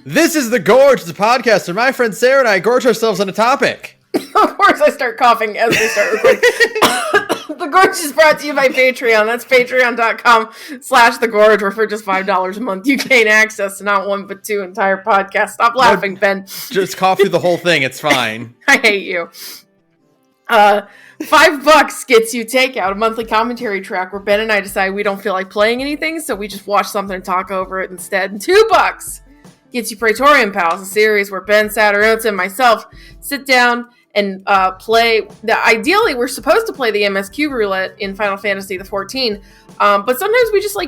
This is The Gorge, the podcast where my friend Sarah and I gorge ourselves on a topic. Of course I start coughing as we start recording. The Gorge is brought to you by Patreon. That's patreon.com/thegorge, where for just $5 a month you gain access to not one but two entire podcasts. Stop laughing, Ben. Just cough through the whole thing, it's fine. I hate you. $5 gets you Takeout, a monthly commentary track where Ben and I decide we don't feel like playing anything, so we just watch something and talk over it instead. And $2 gets you Praetorian Pals, a series where Ben, Sara, and myself sit down and play. Ideally, we're supposed to play the MSQ roulette in Final Fantasy XIV, but sometimes we just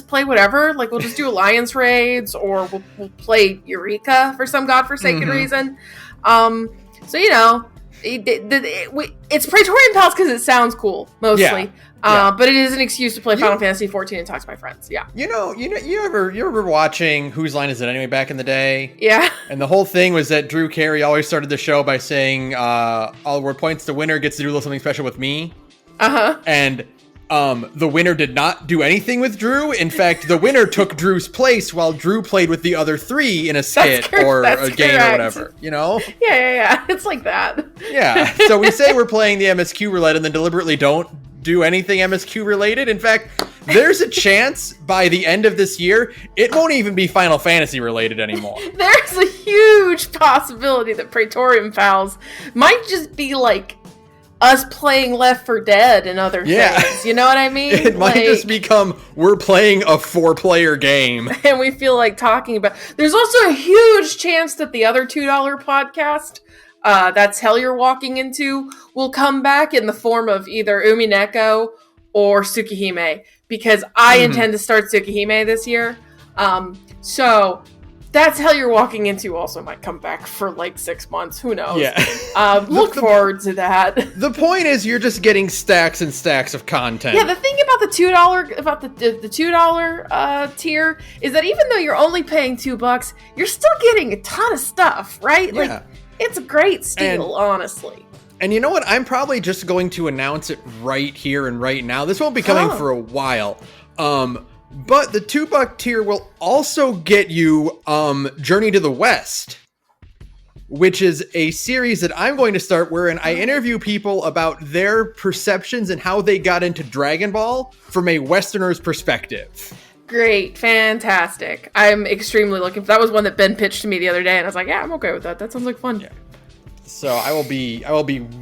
play whatever. Like, we'll just do alliance raids, or we'll play Eureka for some godforsaken reason. So, you know, it's Praetorian Pals because it sounds cool, mostly. Yeah. But it is an excuse to play Final Fantasy XIV and talk to my friends. Yeah. You ever watching Whose Line Is It Anyway back in the day? Yeah. And the whole thing was that Drew Carey always started the show by saying, all award points, the winner gets to do a little something special with me. Uh-huh. And the winner did not do anything with Drew. In fact, the winner took Drew's place while Drew played with the other three in a skit or a game or whatever, you know? Yeah. It's like that. Yeah. So we say we're playing the MSQ roulette and then deliberately don't do anything MSQ related. In fact, there's a chance by the end of this year, it won't even be Final Fantasy related anymore. There's a huge possibility that Praetorian Pals might just be like us playing Left 4 Dead and other things. You know what I mean? It might just become, we're playing a 4-player game. And we feel like talking about... There's also a huge chance that the other $2 podcast... that's Hell You're Walking Into will come back in the form of either Umineko or Tsukihime, because I intend to start Tsukihime this year. So that's Hell You're Walking Into also might come back for like 6 months. Who knows? Yeah. Look forward to that. The point is, you're just getting stacks and stacks of content. Yeah, the thing about the $2 tier is that even though you're only paying $2, you're still getting a ton of stuff, right? Yeah. Like, it's a great steal, honestly. And you know what? I'm probably just going to announce it right here and right now. This won't be coming for a while. But the $2 tier will also get you Journey to the West, which is a series that I'm going to start wherein I interview people about their perceptions and how they got into Dragon Ball from a Westerner's perspective. Great. Fantastic. I'm extremely looking for that. Was one that Ben pitched to me the other day, and I was like, yeah, I'm okay with that. That sounds like fun. Yeah. So I will be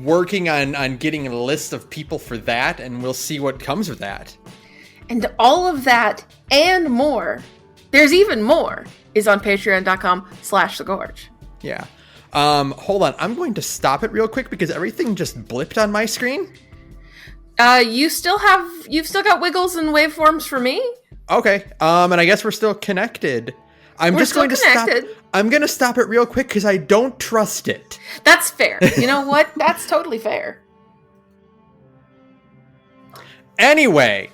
working on getting a list of people for that, and we'll see what comes of that. And all of that and more, there's even more, is on patreon.com/thegorge. Yeah. Hold on. I'm going to stop it real quick because everything just blipped on my screen. You've still got wiggles and waveforms for me? Okay. And I guess we're still connected. I'm going to stop it real quick because I don't trust it. That's fair. You know what? That's totally fair. Anyway,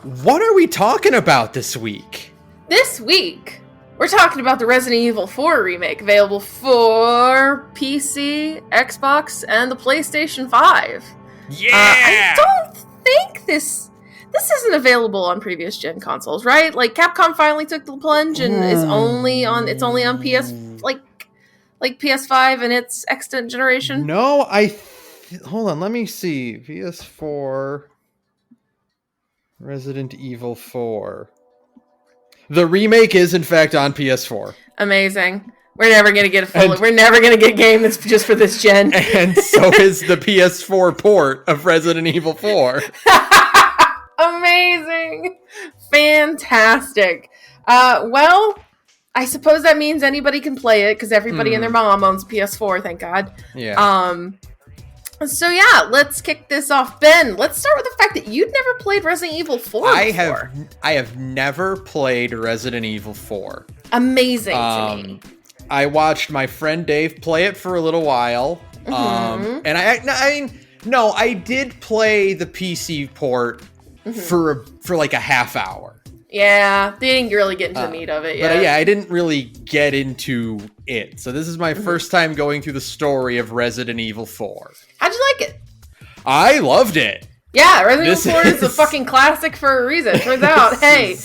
what are we talking about this week? This week, we're talking about the Resident Evil 4 remake, available for PC, Xbox, and the PlayStation 5. Yeah! I don't think this isn't available on previous gen consoles, right? Like, Capcom finally took the plunge and it's only on PS, like PS5 and its extant generation. No, hold on, let me see. PS4, Resident Evil 4. The remake is in fact on PS4. Amazing. We're never gonna get we're never gonna get a game that's just for this gen. And so is the PS4 port of Resident Evil 4. Amazing. Fantastic. Well, I suppose that means anybody can play it because everybody and their mom owns PS4, thank God. Yeah. So yeah, let's kick this off. Ben, let's start with the fact that you'd never played Resident Evil 4 before. I have never played Resident Evil 4. Amazing to me. I watched my friend Dave play it for a little while. And I did play the PC port for like a half hour. Yeah, they didn't really get into the meat of it yet. But yeah, I didn't really get into it. So this is my first time going through the story of Resident Evil 4. How'd you like it? I loved it. Yeah, Resident Evil 4 is a fucking classic for a reason. Turns out, hey.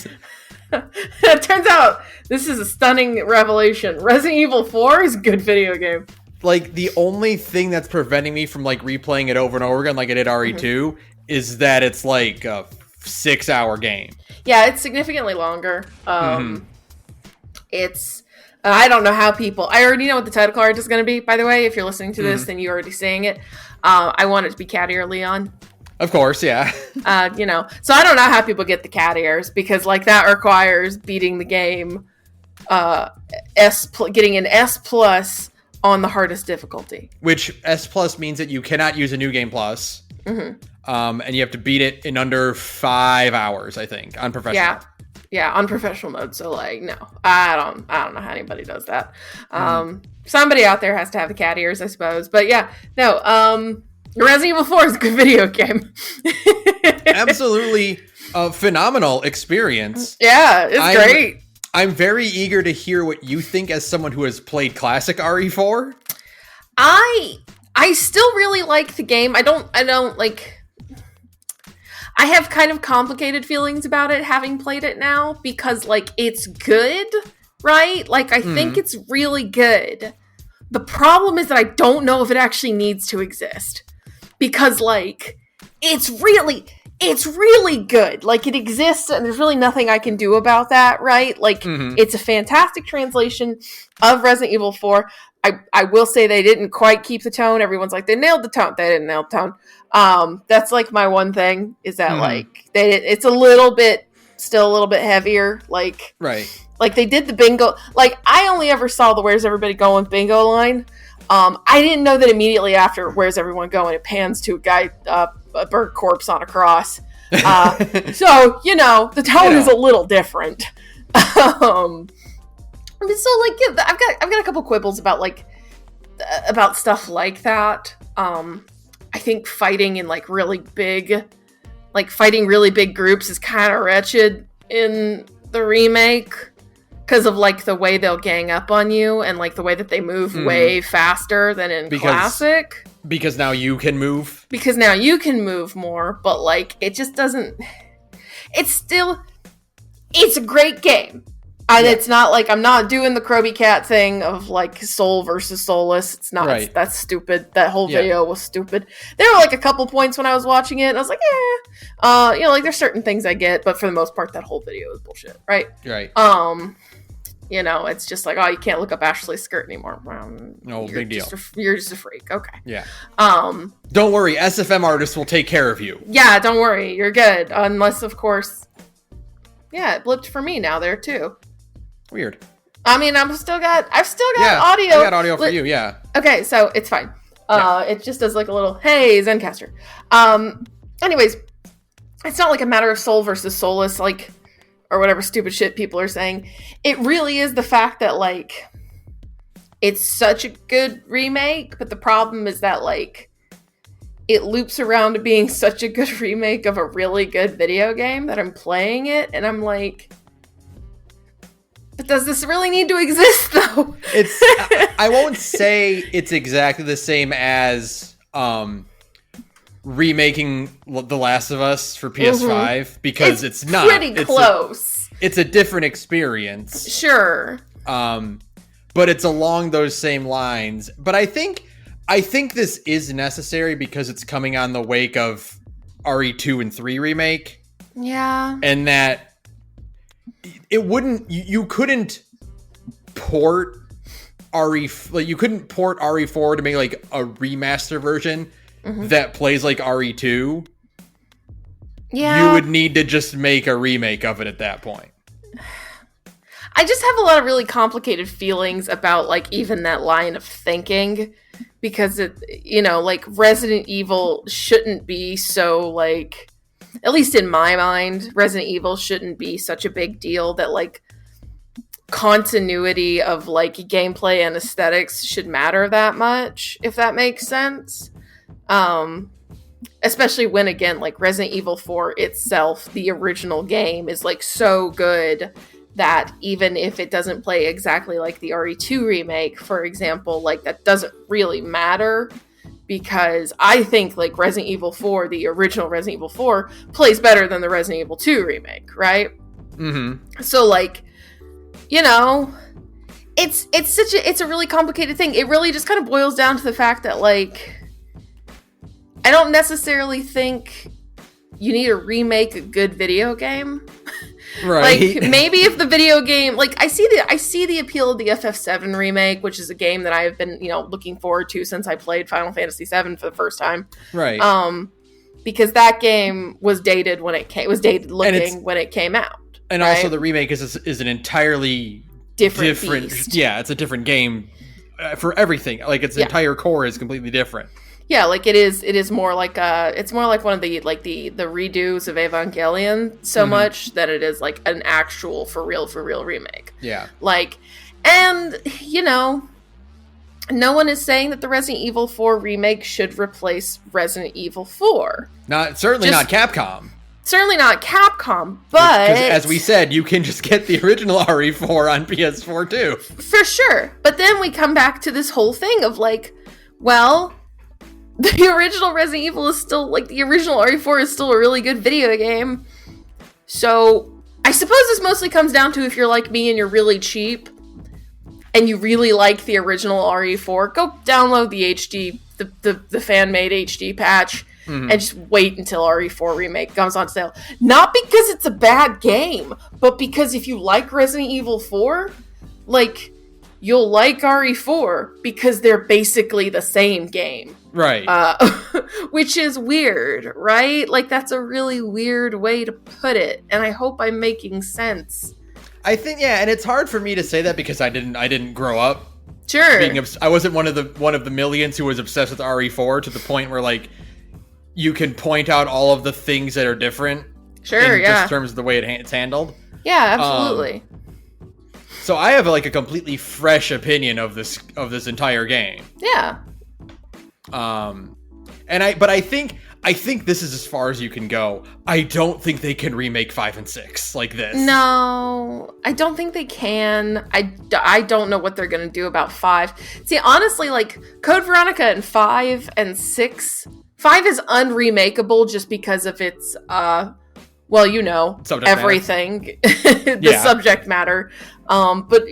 It turns out this is a stunning revelation. Resident Evil 4 is a good video game. Like, the only thing that's preventing me from, like, replaying it over and over again like I did RE2 is that it's, like, a 6-hour game. Yeah, it's significantly longer. It's... I don't know how people... I already know what the title card is going to be, by the way. If you're listening to this, then you're already seeing it. I want it to be Cat Ear Leon. Of course, yeah. So I don't know how people get the cat ears, because like that requires beating the game, getting an S+ on the hardest difficulty. Which S+ means that you cannot use a New Game Plus. And you have to beat it in under 5 hours, I think, on professional. Yeah, on professional mode. So like, no, I don't know how anybody does that. Somebody out there has to have the cat ears, I suppose. But yeah, no. Resident Evil 4 is a good video game. Absolutely a phenomenal experience. Yeah, it's great. I'm very eager to hear what you think as someone who has played classic RE4. I still really like the game. I don't like... I have kind of complicated feelings about it having played it now, because like it's good, right? Like I think it's really good. The problem is that I don't know if it actually needs to exist. Because, like, it's really good. Like, it exists, and there's really nothing I can do about that, right? Like, it's a fantastic translation of Resident Evil 4. I will say they didn't quite keep the tone. Everyone's like, they nailed the tone. They didn't nail the tone. That's, like, my one thing, is that, like, it's still a little bit heavier. Like, right. Like, they did the bingo. Like, I only ever saw the Where's Everybody Going bingo line. I didn't know that immediately after Where's Everyone Going, it pans to a guy, a bird corpse on a cross. So, the tone is a little different. So, like, yeah, I've got a couple quibbles about, like, about stuff like that. I think fighting in, like, fighting really big groups is kind of wretched in the remake. Because of, like, the way they'll gang up on you and, like, the way that they move way faster than in Classic. Because now you can move? Because now you can move more, but, like, it just doesn't... It's a great game. And it's not, like, I'm not doing the Krabby Cat thing of, like, soul versus soulless. It's not. Right. That's stupid. That whole video was stupid. There were, like, a couple points when I was watching it, and I was like, like, there's certain things I get, but for the most part, that whole video is bullshit, right? Right. It's just like, oh, you can't look up Ashley's skirt anymore. No, big deal. You're just a freak. Okay. Yeah. Don't worry. SFM artists will take care of you. Yeah, don't worry. You're good. Unless, of course... Yeah, it blipped for me now there, too. Weird. I mean, I've still got audio. I got audio for you, yeah. Okay, so it's fine. It just does like a little, hey, Zencaster. Anyways, it's not like a matter of soul versus soulless, like... or whatever stupid shit people are saying. It really is the fact that, like, it's such a good remake, but the problem is that, like, it loops around to being such a good remake of a really good video game that I'm playing it, and I'm like, but does this really need to exist, though? I won't say it's exactly the same as, remaking The Last of Us for PS5 because it's not. Pretty close. It's a different experience. Sure. But it's along those same lines. But I think this is necessary because it's coming on the wake of RE2 and 3 remake. Yeah. And that it wouldn't you couldn't port you couldn't port RE4 to make like a remaster version that plays like RE2. Yeah. You would need to just make a remake of it at that point. I just have a lot of really complicated feelings about like even that line of thinking because it, like Resident Evil shouldn't be so like, at least in my mind, Resident Evil shouldn't be such a big deal that like continuity of like gameplay and aesthetics should matter that much, if that makes sense. Especially when, again, like Resident Evil 4 itself, the original game, is like so good that even if it doesn't play exactly like the RE2 remake, for example, like that doesn't really matter because I think like Resident Evil 4, the original Resident Evil 4, plays better than the Resident Evil 2 remake, right? Mm-hmm. So, like, you know, it's a really complicated thing. It really just kind of boils down to the fact that, like, I don't necessarily think you need to remake a good video game. Right. Like, maybe if the video game, like, I see the appeal of the FF7 remake, which is a game that I have been, looking forward to since I played Final Fantasy VII for the first time. Right. Because that game was dated when it came, when it came out. And right? also the remake is an entirely different beast. Yeah, it's a different game for everything. Like, its entire core is completely different. Yeah, like it is more like it's more like one of the redos of Evangelion so much that it is like an actual for real remake. Yeah. Like, and no one is saying that the Resident Evil 4 remake should replace Resident Evil 4. Certainly not Capcom. Certainly not Capcom, but... Because, as we said, you can just get the original RE4 on PS4, too. For sure. But then we come back to this whole thing of, like, well, the original Resident Evil is still, like, the original RE4 is still a really good video game. So, I suppose this mostly comes down to if you're like me and you're really cheap, and you really like the original RE4, go download the HD, the fan-made HD patch, and just wait until RE4 Remake comes on sale. Not because it's a bad game, but because if you like Resident Evil 4, like, you'll like RE4 because they're basically the same game. Right. Which is weird, right? Like, that's a really weird way to put it, and I hope I'm making sense. I think, yeah, and it's hard for me to say that because I didn't grow up. Sure. I wasn't one of the millions who was obsessed with RE4 to the point where, like, you can point out all of the things that are different. Sure, in just terms of the way it's handled. Yeah, absolutely. So I have like a completely fresh opinion of this entire game. Yeah. But I think this is as far as you can go. I don't think they can remake 5 and 6 like this. No, I don't think they can. I don't know what they're going to do about 5. See, honestly, like, Code Veronica and 5 and 6... 5 is unremakeable just because of its, subject everything. The subject matter. But,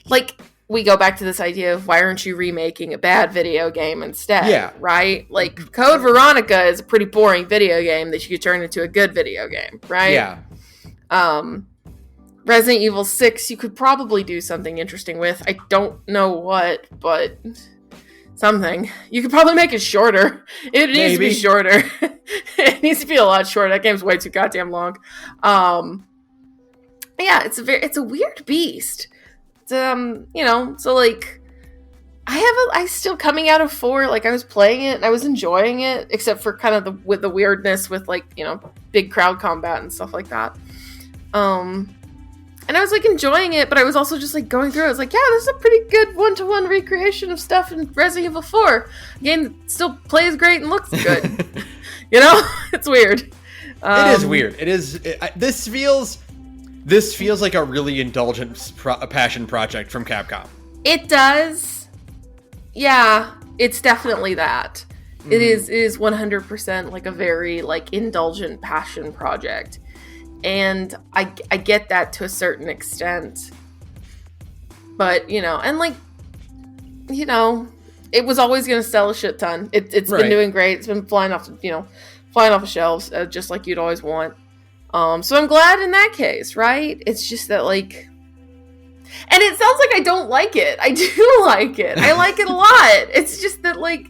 like, we go back to this idea of why aren't you remaking a bad video game instead? Yeah. Right? Like, Code Veronica is a pretty boring video game that you could turn into a good video game, right? Yeah. Resident Evil 6, you could probably do something interesting with. I don't know what, but... something. You could probably make it shorter. It needs to be shorter. It needs to be a lot shorter. That game's way too goddamn long. Yeah, it's a weird beast. So like, I still coming out of 4, like, I was playing it and I was enjoying it, except for kind of with the weirdness with, like, big crowd combat and stuff like that. And I was, like, enjoying it, but I was also just, like, going through it. I was like, yeah, this is a pretty good one-to-one recreation of stuff in Resident Evil 4. A game that still plays great and looks good. It's weird. It is weird. It is. This feels like a really indulgent passion project from Capcom. It does. Yeah, it's definitely that. It is 100% like a very, like, indulgent passion project. And I get that to a certain extent. But, and, like, it was always going to sell a shit ton. It's been doing great. It's been flying off the shelves, just like you'd always want. So I'm glad in that case, right? It's just that, like... And it sounds like I don't like it. I do like it. I like it a lot. It's just that, like,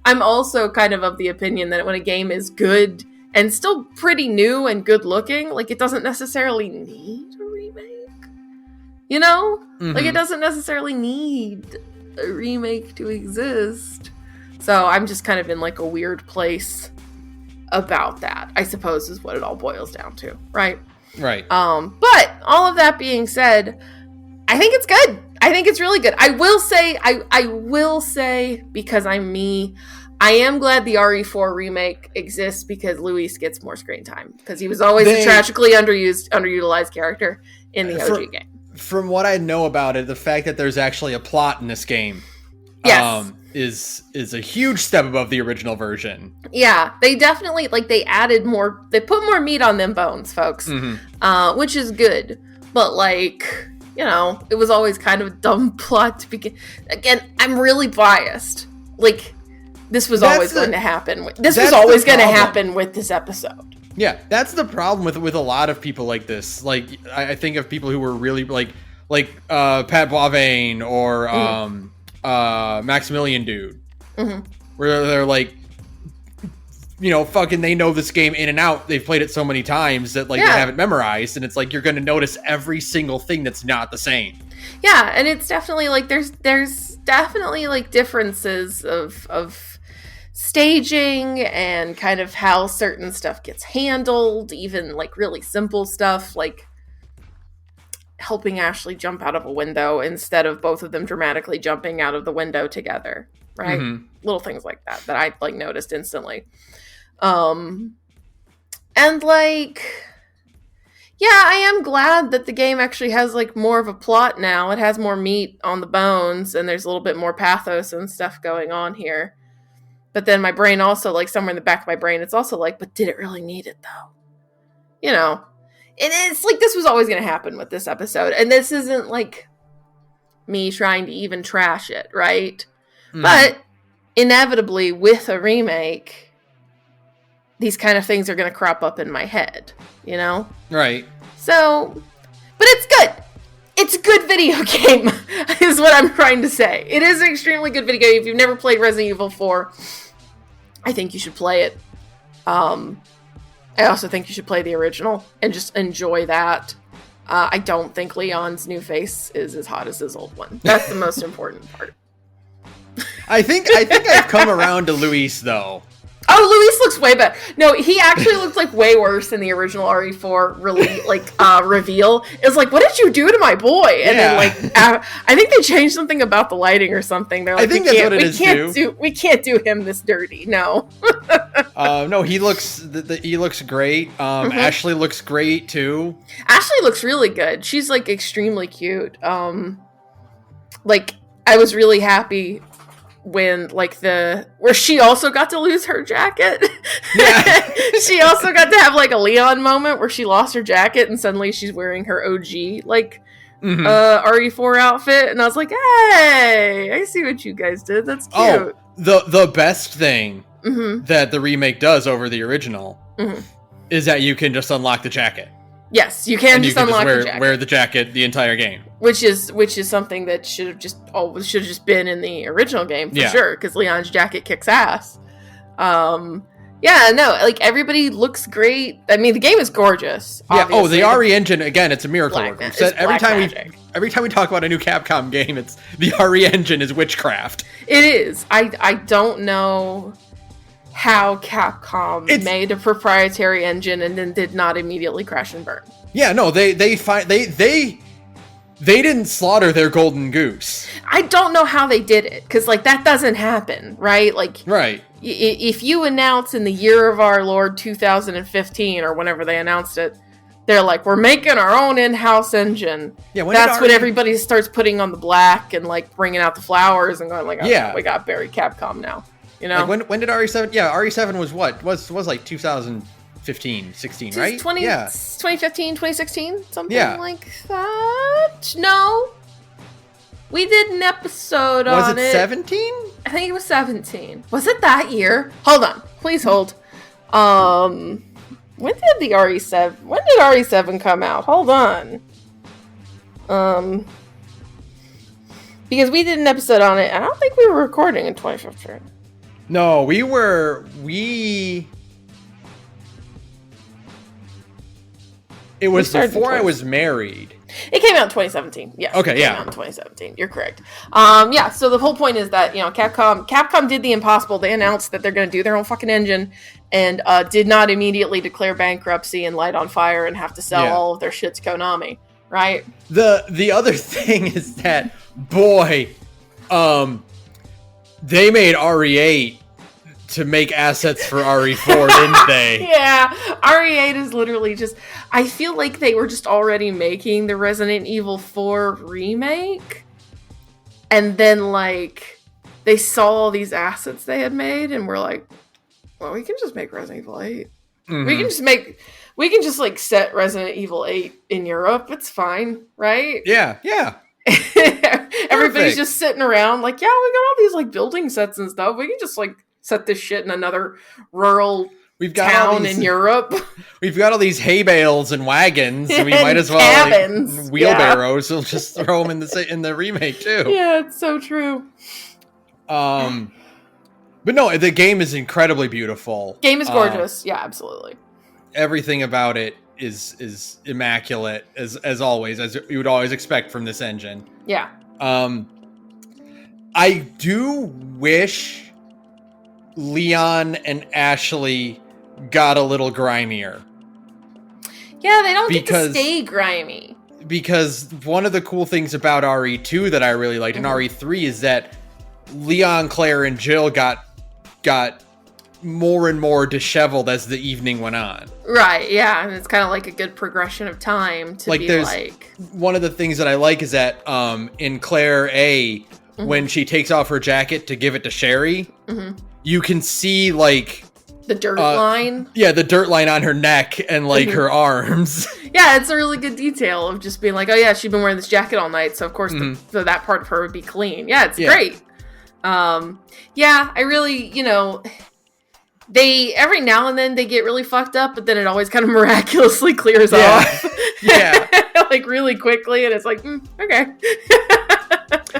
I'm also kind of the opinion that when a game is good... and still pretty new and good looking, like, it doesn't necessarily need a remake. Like, it doesn't necessarily need a remake to exist. So I'm just kind of in, like, a weird place about that, I suppose, is what it all boils down to, right? Right. But all of that being said, I think it's good. I think it's really good. I will say, because I'm me, I am glad the RE4 remake exists because Luis gets more screen time. Because he was always a tragically underutilized character in the OG game. From what I know about it, the fact that there's actually a plot in this game. Yes. is a huge step above the original version. Yeah, they definitely, like, they added more, they put more meat on them bones, folks, which is good. But, like, you know, it was always kind of a dumb plot to begin. Again, I'm really biased. Like, this was always going to happen. This was always going to happen with this episode. Yeah, that's the problem with a lot of people like this. Like, I think of people who were really, like Pat Boivin or Maximilian Dude, where they're like, you know, fucking, they know this game in and out. They've played it so many times that, like, they have it memorized, and it's like you're going to notice every single thing that's not the same. Yeah, and it's definitely like there's definitely like differences of staging and kind of how certain stuff gets handled, even like really simple stuff like helping Ashley jump out of a window instead of both of them dramatically jumping out of the window together, right? Little things like that I like noticed instantly. And like, yeah, I am glad that the game actually has like more of a plot now. It has more meat on the bones and there's a little bit more pathos and stuff going on here. But then my brain also, like, somewhere in the back of my brain, it's also like, but did it really need it, though? You know? And it's like, this was always going to happen with this episode. And this isn't, like, me trying to even trash it, right? But, inevitably, with a remake, these kind of things are going to crop up in my head, you know? Right. So, but it's good. It's a good video game, is what I'm trying to say. It is an extremely good video game. If you've never played Resident Evil 4, I think you should play it. I also think you should play the original and just enjoy that. I don't think Leon's new face is as hot as his old one. That's the most important part. I think I've come around to Luis, though. Oh, Luis looks way better. No, he actually looks like way worse than the original RE4 reveal. It's like, what did you do to my boy? And then, like, I think they changed something about the lighting or something. They're like, I think that's what it is too. We can't do him this dirty. No. No, he looks great. Ashley looks great too. Ashley looks really good. She's like extremely cute. Like, I was really happy when, like, where she also got to lose her jacket. Yeah. She also got to have, like, a Leon moment where she lost her jacket and suddenly she's wearing her OG, like, RE4 outfit. And I was like, hey, I see what you guys did. That's cute. Oh, the best thing that the remake does over the original is that you can just unlock the jacket. Yes, you can just unlock the jacket. Wear the jacket the entire game. Which is something that should have just been in the original game for sure, because Leon's jacket kicks ass. Yeah, no, like, everybody looks great. I mean, the game is gorgeous. Obviously. Yeah. Oh, the RE engine, again, it's a miracle worker. Every time we talk about a new Capcom game, it's the RE engine is witchcraft. It is. I don't know how Capcom made a proprietary engine and then did not immediately crash and burn. Yeah, no, they didn't slaughter their golden goose. I don't know how they did it, because, like, that doesn't happen, right? Like, right. If you announce in the year of our Lord 2015 or whenever they announced it, they're like, we're making our own in-house engine. Yeah, that's when everybody starts putting on the black and, like, bringing out the flowers and going like, oh, we got buried Capcom now. You know? Like, when did RE7? Yeah, RE7 was what? Was like 2015, 16, right? 2015, 2016, something like that. No, we did an episode on it. Was it 17? I think it was 17. Was it that year? Hold on, please hold. When did the RE7? When did RE7 come out? Hold on. Because we did an episode on it, and I don't think we were recording in 2015. No, we. It was before I was married. It came out in 2017. Yes. Okay, it came out in 2017. You're correct. Yeah, so the whole point is that, you know, Capcom did the impossible. They announced that they're going to do their own fucking engine and did not immediately declare bankruptcy and light on fire and have to sell all of their shit to Konami, right? The other thing is that, boy, they made RE8 to make assets for RE4, didn't they? Yeah, RE8 is literally just... I feel like they were just already making the Resident Evil 4 remake. And then, like, they saw all these assets they had made and were like, well, we can just make Resident Evil 8. Mm-hmm. We can just like set Resident Evil 8 in Europe. It's fine, right? Yeah. Everybody's just sitting around like, yeah, we got all these like building sets and stuff. We can just like set this shit in another rural town in Europe. We've got all these hay bales and wagons. And we might as well cabins. Wheelbarrows. We'll just throw them in the remake too. Yeah, it's so true. But no, the game is incredibly beautiful. Game is gorgeous. Yeah, absolutely. Everything about it is immaculate as always, as you would always expect from this engine. Yeah. I do wish Leon and Ashley got a little grimier. Yeah, they don't get to stay grimy. Because one of the cool things about RE2 that I really liked in RE3 is that Leon, Claire, and Jill got more and more disheveled as the evening went on. Right, yeah, and it's kind of like a good progression of time to be like... One of the things that I like is that in Claire A, when she takes off her jacket to give it to Sherry, you can see like... The dirt line? Yeah, the dirt line on her neck and like her arms. Yeah, it's a really good detail of just being like, oh yeah, she's been wearing this jacket all night, so of course that part of her would be clean. Yeah, it's great. Yeah, I really, they every now and then they get really fucked up, but then it always kind of miraculously clears off. Yeah. Like really quickly, and it's like, okay.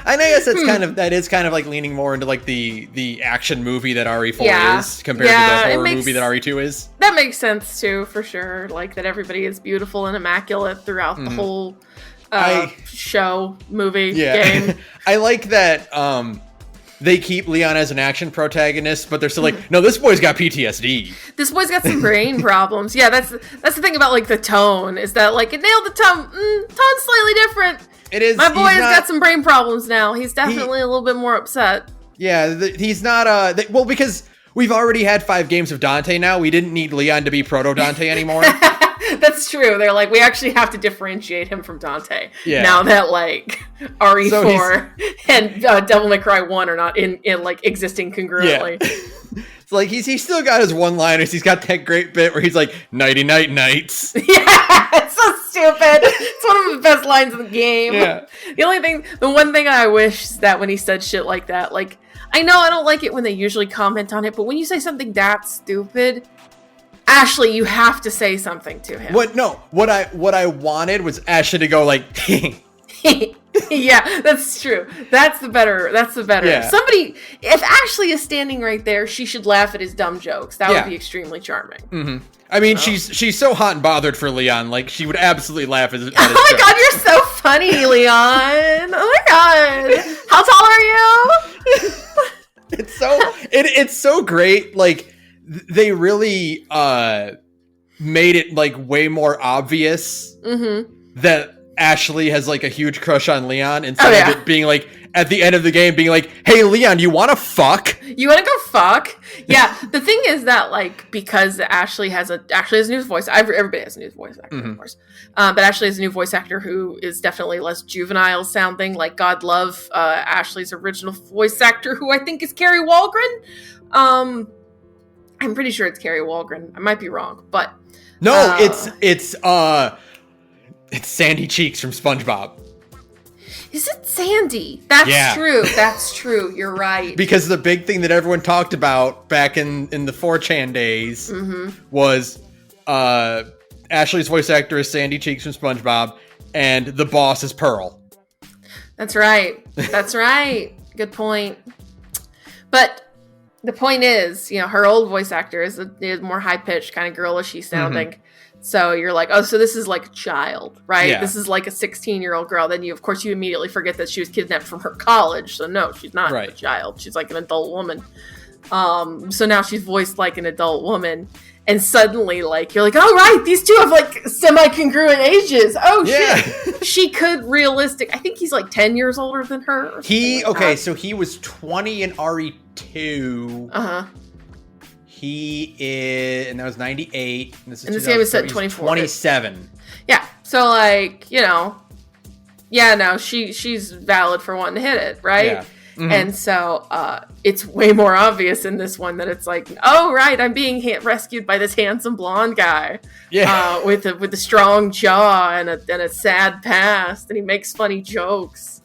I guess that is kind of like leaning more into like the action movie that RE4 is compared to the horror movie that RE2 is. That makes sense too, for sure. Like that everybody is beautiful and immaculate throughout the whole show, movie, game. I like that they keep Leon as an action protagonist, but they're still like, no, this boy's got PTSD. This boy's got some brain problems. Yeah, that's the thing about like the tone, is that like it nailed the tone. Tone's slightly different. It is. My boy has got some brain problems now. He's definitely a little bit more upset. Yeah, he's not. Well, because we've already had 5 games of Dante now. We didn't need Leon to be Proto Dante anymore. That's true. They're like, we actually have to differentiate him from Dante. Yeah. Now that like RE4 and Devil May Cry 1 are not in like existing congruently. Yeah. It's like he's still got his one-liners. He's got that great bit where he's like, nighty night nights. Yeah, it's so stupid. It's one of the best lines in the game. Yeah. The one thing I wish is that when he said shit like that, like, I know I don't like it when they usually comment on it, but when you say something that stupid, Ashley, you have to say something to him. What I wanted was Ashley to go like, yeah, that's true. That's the better. Yeah. If Ashley is standing right there, she should laugh at his dumb jokes. That would be extremely charming. Mm-hmm. I mean, she's so hot and bothered for Leon. Like, she would absolutely laugh at his Oh my jokes. God, you're so funny, Leon. Oh my God. How tall are you? It's so great. Like, they really made it like way more obvious that Ashley has like a huge crush on Leon, instead of it being like at the end of the game being like, hey Leon, you want to fuck? You want to go fuck? Yeah. The thing is that like, because Ashley has a new voice. Everybody has a new voice actor, of course. But Ashley has a new voice actor who is definitely less juvenile sounding. Like, God love Ashley's original voice actor, who I think is Carrie Walgren. I'm pretty sure it's Carrie Walgren. I might be wrong, but no, it's Sandy Cheeks from SpongeBob. Is it Sandy? That's true. That's true. You're right. Because the big thing that everyone talked about back in the 4chan days was Ashley's voice actor is Sandy Cheeks from SpongeBob, and the boss is Pearl. That's right. That's right. Good point. But the point is, her old voice actor is more high-pitched, kind of girlish-y sounding. So you're like, oh, so this is like a child, right? Yeah. This is like a 16-year-old girl. Then you immediately forget that she was kidnapped from her college. So no, she's not a child. She's like an adult woman. So now she's voiced like an adult woman. And suddenly, like, you're like, oh, right, these two have like semi-congruent ages. Oh, shit. She could I think he's like 10 years older than her. So he was 20 in RE2. Uh-huh. He is, and that was 98. And this game is set 24. 27. Yeah. So, like, she's valid for wanting to hit it, right? Yeah. And so it's way more obvious in this one that it's like, oh, right, I'm being rescued by this handsome blonde guy with a strong jaw and a sad past, and he makes funny jokes.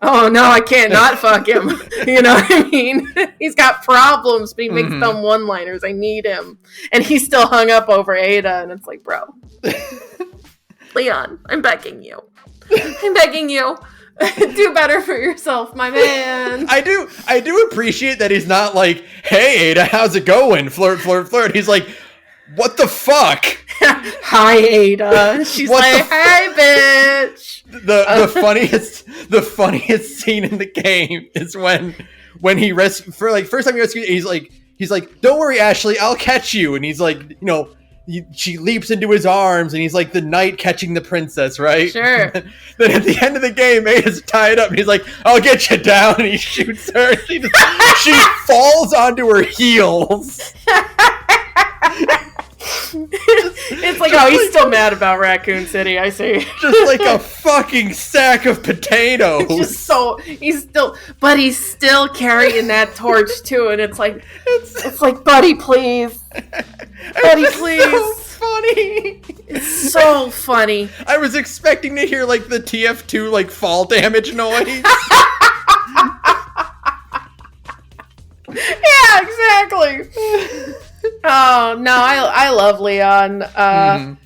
Oh, no, I can't not fuck him. You know what I mean? He's got problems, but he makes dumb one-liners. I need him. And he's still hung up over Ada, and it's like, bro. Leon, I'm begging you. I'm begging you. Do better for yourself, my man. I do appreciate that he's not like, hey, Ada, how's it going? Flirt, flirt, flirt. He's like, what the fuck? Hi, Ada. She's like, hey, bitch. The funniest scene in the game is when he first time he rescues, he's like, don't worry, Ashley, I'll catch you. And he's like, she leaps into his arms, and he's like the knight catching the princess, right? Sure. Then at the end of the game, Ada's tied up, and he's like, I'll get you down, and he shoots her. She falls onto her heels. It's like, oh, he's still mad about Raccoon City, I see. Just like a fucking sack of potatoes. It's just he's still carrying that torch too, and it's like, buddy, please. Buddy, please. So funny. It's so funny. I was expecting to hear like the TF2 like fall damage noise. Yeah, exactly. Oh, no, I love Leon. I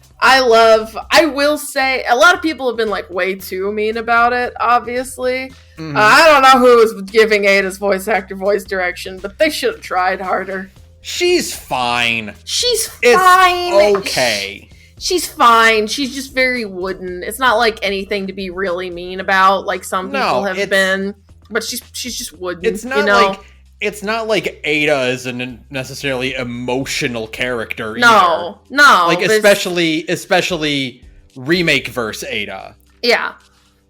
will say, a lot of people have been like way too mean about it, obviously. I don't know who was giving Ada's voice actor voice direction, but they should have tried harder. She's fine. She's fine. It's okay. She's fine. She's just very wooden. It's not like anything to be really mean about, like some people have been. But she's just wooden. It's not it's not like Ada is a necessarily emotional character either. No. Like especially remake verse Ada. Yeah.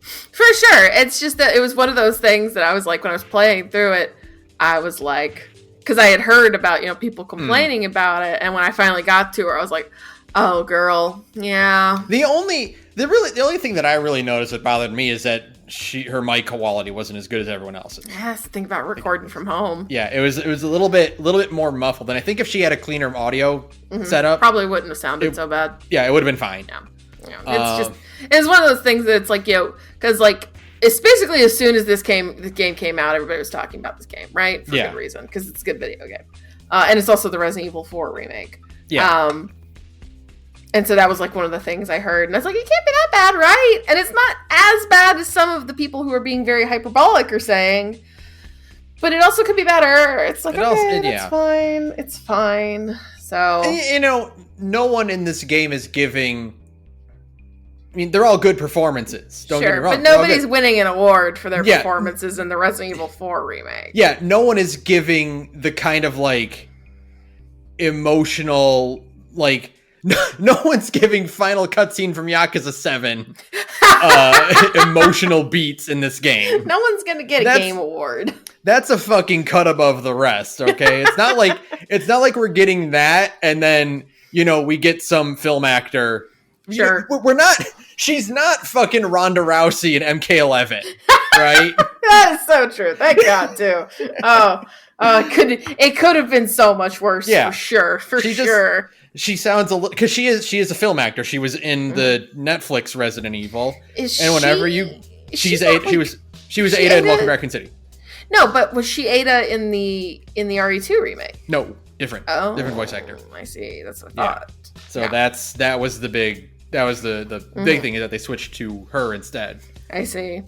For sure. It's just that it was one of those things that I was like, when I was playing through it, I was like, because I had heard about, people complaining about it, and when I finally got to her, I was like, oh, girl, yeah. The only thing that I really noticed that bothered me is that her mic quality wasn't as good as everyone else's. Yeah, that's the thing about recording from home. Yeah, it was a little bit more muffled, and I think if she had a cleaner audio setup, probably wouldn't have sounded so bad. Yeah, it would have been fine. Yeah. It's one of those things that it's like, because like, it's basically as soon as this game came out, everybody was talking about this game, right? For good reason, because it's a good video game. And it's also the Resident Evil 4 remake. Yeah. And so that was like one of the things I heard. And I was like, it can't be that bad, right? And it's not as bad as some of the people who are being very hyperbolic are saying. But it also could be better. It's like, it's fine. It's fine. So... no one in this game is giving... I mean, they're all good performances. Don't get me wrong. But nobody's winning an award for their performances in the Resident Evil 4 remake. Yeah, no one is giving the kind of, like, emotional, like... No one's giving final cutscene from Yakuza 7 emotional beats in this game. No one's gonna get a game award. That's a fucking cut above the rest, okay? It's not like we're getting that and then, we get some film actor. Sure. We're not... She's not fucking Ronda Rousey and MK11, right? That is so true. Thank God, too. It could have been so much worse, for sure. She sounds a little... Because she is a film actor. She was in the Netflix Resident Evil. She was Ada in Welcome to Raccoon City. No, but was she Ada in the RE2 remake? No, different. Oh, different voice actor. I see. That's what I thought. So that was the big thing, is that they switched to her instead. I see.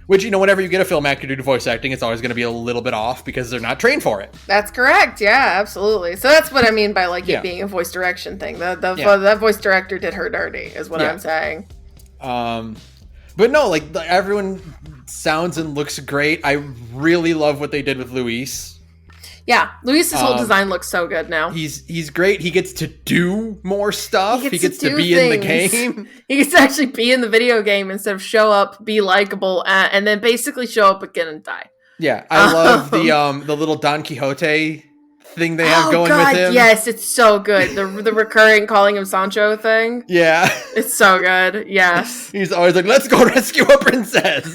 Which, whenever you get a film actor to do voice acting, it's always going to be a little bit off because they're not trained for it. That's correct. Yeah, absolutely. So that's what I mean by it being a voice direction thing. That voice director did her dirty, is what I'm saying. But no, everyone sounds and looks great. I really love what they did with Luis. Yeah, Luis's whole design looks so good now. He's great. He gets to do more stuff. He gets to be in the game. He gets to actually be in the video game instead of show up, be likable, and then basically show up again and die. Yeah, I love the little Don Quixote thing they have going with him. Yes, it's so good. The recurring calling him Sancho thing. Yeah. It's so good. Yes. He's always like, let's go rescue a princess.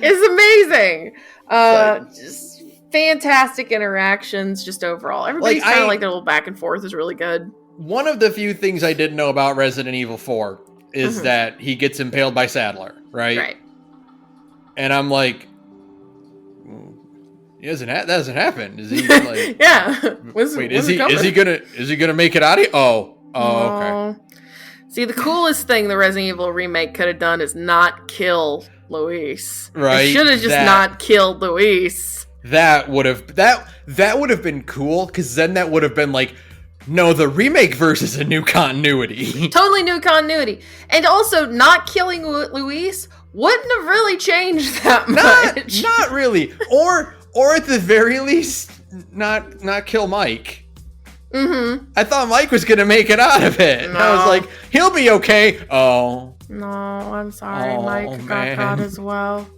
It's amazing. Just fantastic interactions, just overall. Everybody's kind of like their little back and forth is really good. One of the few things I didn't know about Resident Evil 4 is that he gets impaled by Sadler, right? Right. And I'm like, that doesn't happen. Is he like? Yeah. Wait, is he gonna make it out of here? Oh, okay. See, the coolest thing the Resident Evil remake could have done is not kill Luis. Right. They should have just not killed Luis. That would have been cool, because then that would have been like, no, the remake versus a new continuity. Totally new continuity. And also, not killing Luis wouldn't have really changed that much. Not really. Or at the very least, not kill Mike. Mm-hmm. I thought Mike was gonna make it out of it. No. I was like, he'll be okay. Oh. No, I'm sorry. Oh, Mike man. got caught as well.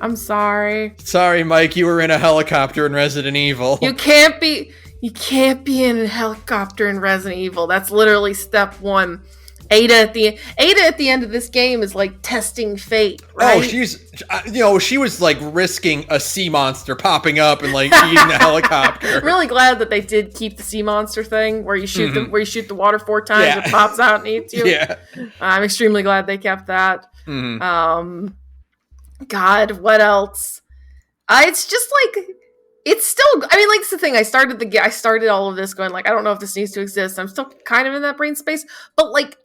I'm sorry. Sorry, Mike, you were in a helicopter in Resident Evil. You can't be in a helicopter in Resident Evil. That's literally step one. Ada at the end of this game is like testing fate, right? Oh, she was like risking a sea monster popping up and like eating the helicopter. I'm really glad that they did keep the sea monster thing where you shoot the water 4 times, it pops out and eats you. Yeah. I'm extremely glad they kept that. Mm-hmm. God, what else? It's just like, it's still, I mean, like, it's the thing. I started all of this going like, I don't know if this needs to exist. I'm still kind of in that brain space, but like,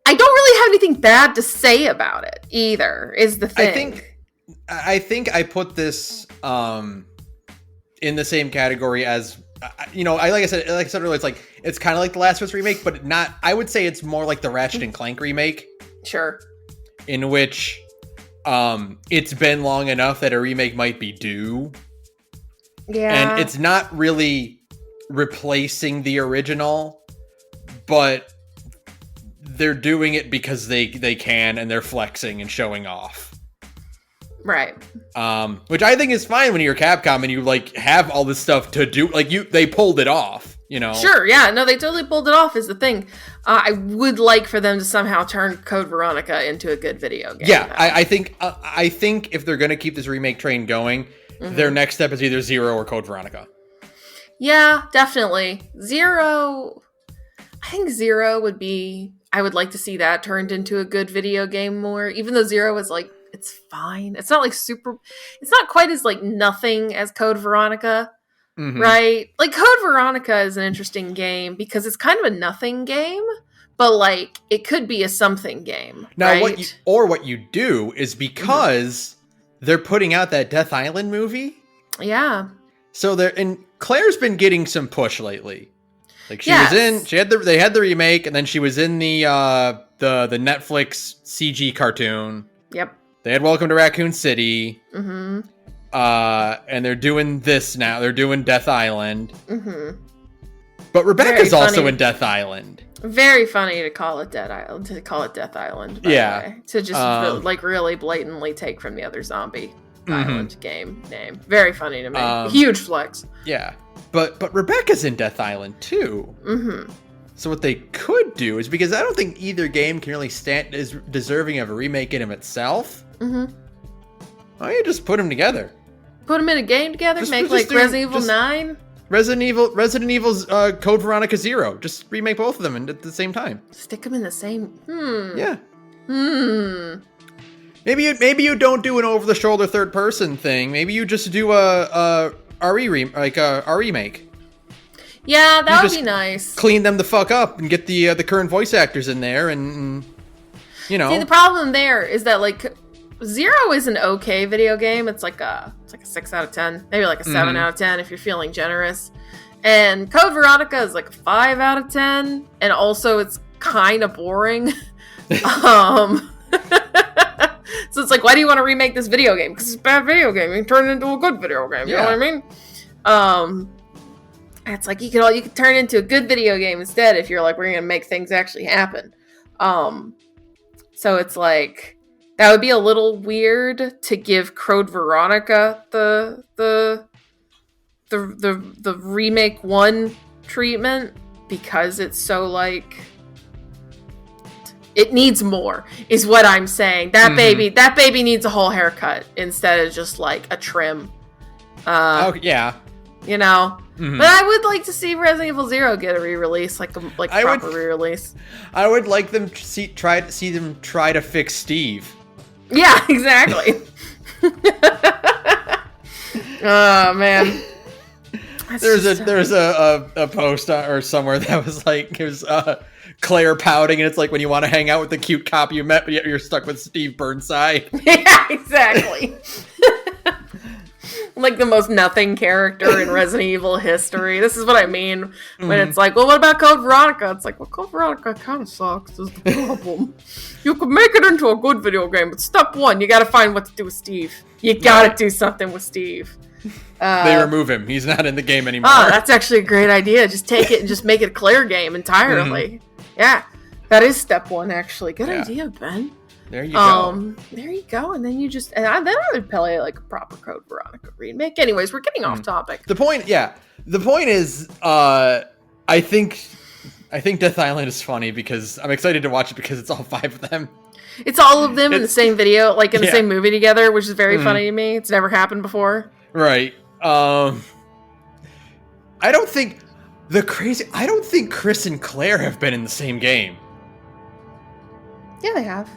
I don't really have anything bad to say about it either, is the thing. I think I put this in the same category as, like I said earlier, it's kind of like the Last of Us remake, but not, I would say it's more like the Ratchet and Clank remake. Sure. In which it's been long enough that a remake might be due. Yeah. And it's not really replacing the original, but they're doing it because they can, and they're flexing and showing off. Right. Which I think is fine when you're Capcom and you like have all this stuff to do. Like they pulled it off, Sure, yeah. No, they totally pulled it off is the thing. I would like for them to somehow turn Code Veronica into a good video game. Yeah, I think if they're going to keep this remake train going, their next step is either Zero or Code Veronica. Yeah, definitely. Zero, I think Zero would be, I would like to see that turned into a good video game more, even though Zero is like, it's fine. It's not like it's not quite as like nothing as Code Veronica, right? Like Code Veronica is an interesting game because it's kind of a nothing game, but like it could be a something game. Now, right? what you do is because they're putting out that Death Island movie. Yeah. So Claire's been getting some push lately. Like they had the remake, and then she was in the Netflix CG cartoon. Yep. They had Welcome to Raccoon City. Mm-hmm. And they're doing this now. They're doing Death Island. Mm-hmm. But Rebecca's also in Death Island. Very funny to call it Death Island. To call it Death Island. By the way. To just like really blatantly take from the other zombie island game name. Very funny to me. Huge flex. Yeah. But Rebecca's in Death Island too. Mm-hmm. So what they could do is, because I don't think either game can really stand is deserving of a remake in of itself. Mm-hmm. Why don't you just put them together? Put them in a game together. Make like Resident Evil 9. Resident Evil's Code Veronica 0. Just remake both of them at the same time. Stick them in the same. Yeah. Maybe you don't do an over the shoulder third person thing. Maybe you just do a remake. Yeah, that would be nice. Clean them the fuck up and get the current voice actors in there, and See, the problem there is that like Zero is an okay video game. It's like a 6 out of 10, maybe like a 7 out of 10 if you're feeling generous. And Code Veronica is like a 5 out of 10, and also it's kind of boring. So it's like, why do you want to remake this video game? Because it's a bad video game. You can turn it into a good video game. You know what I mean? It's like you could turn it into a good video game instead if you're like, we're gonna make things actually happen. So it's like that would be a little weird to give Code Veronica the remake 1 treatment because it's so like It needs more, is what I'm saying. That baby needs a whole haircut instead of just like a trim. Yeah. You know? But I would like to see Resident Evil 0 get a re-release, like proper re-release. I would like them to try to fix Steve. Yeah, exactly. Oh man. There's a post or somewhere that was like, it was Claire pouting, and it's like when you want to hang out with the cute cop you met, but yet you're stuck with Steve Burnside. Yeah, exactly. Like the most nothing character in Resident Evil history. This is what I mean when it's like, well, what about Code Veronica? It's like, well, Code Veronica kind of sucks is the problem. You could make it into a good video game, but step one, you gotta find what to do with Steve. You gotta do something with Steve. They remove him. He's not in the game anymore. Oh, that's actually a great idea. Just take it and just make it a Claire game entirely. Yeah, that is step one, actually. Good idea, Ben. There you go. There you go. And then then I would play like a proper Code Veronica remake. Anyways, we're getting off topic. The point is, I think Death Island is funny because I'm excited to watch it because it's all 5 of them. It's all of them in the same video, like in the same movie together, which is very funny to me. It's never happened before. Right. I don't think Chris and Claire have been in the same game. Yeah, they have.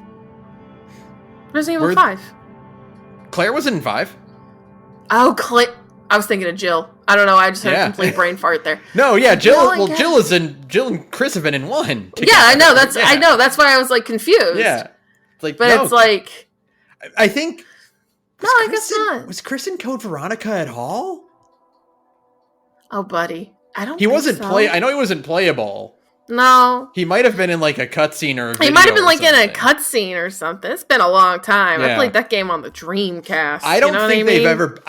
Resident Evil 5. Claire wasn't in 5. Oh, I was thinking of Jill. I don't know. I just had a complete brain fart there. No, yeah, Jill. Jill and Chris have been in 1. Together. Yeah, I know. I know. That's why I was like confused. Yeah, it's like. I think. No, I guess not. Was Chris in Code Veronica at all? Oh, buddy, I don't. He wasn't I know he wasn't playable. No. He might have been in like a cutscene or a video. He might have been like in a cutscene or something. It's been a long time. Yeah. I played that game on the Dreamcast. I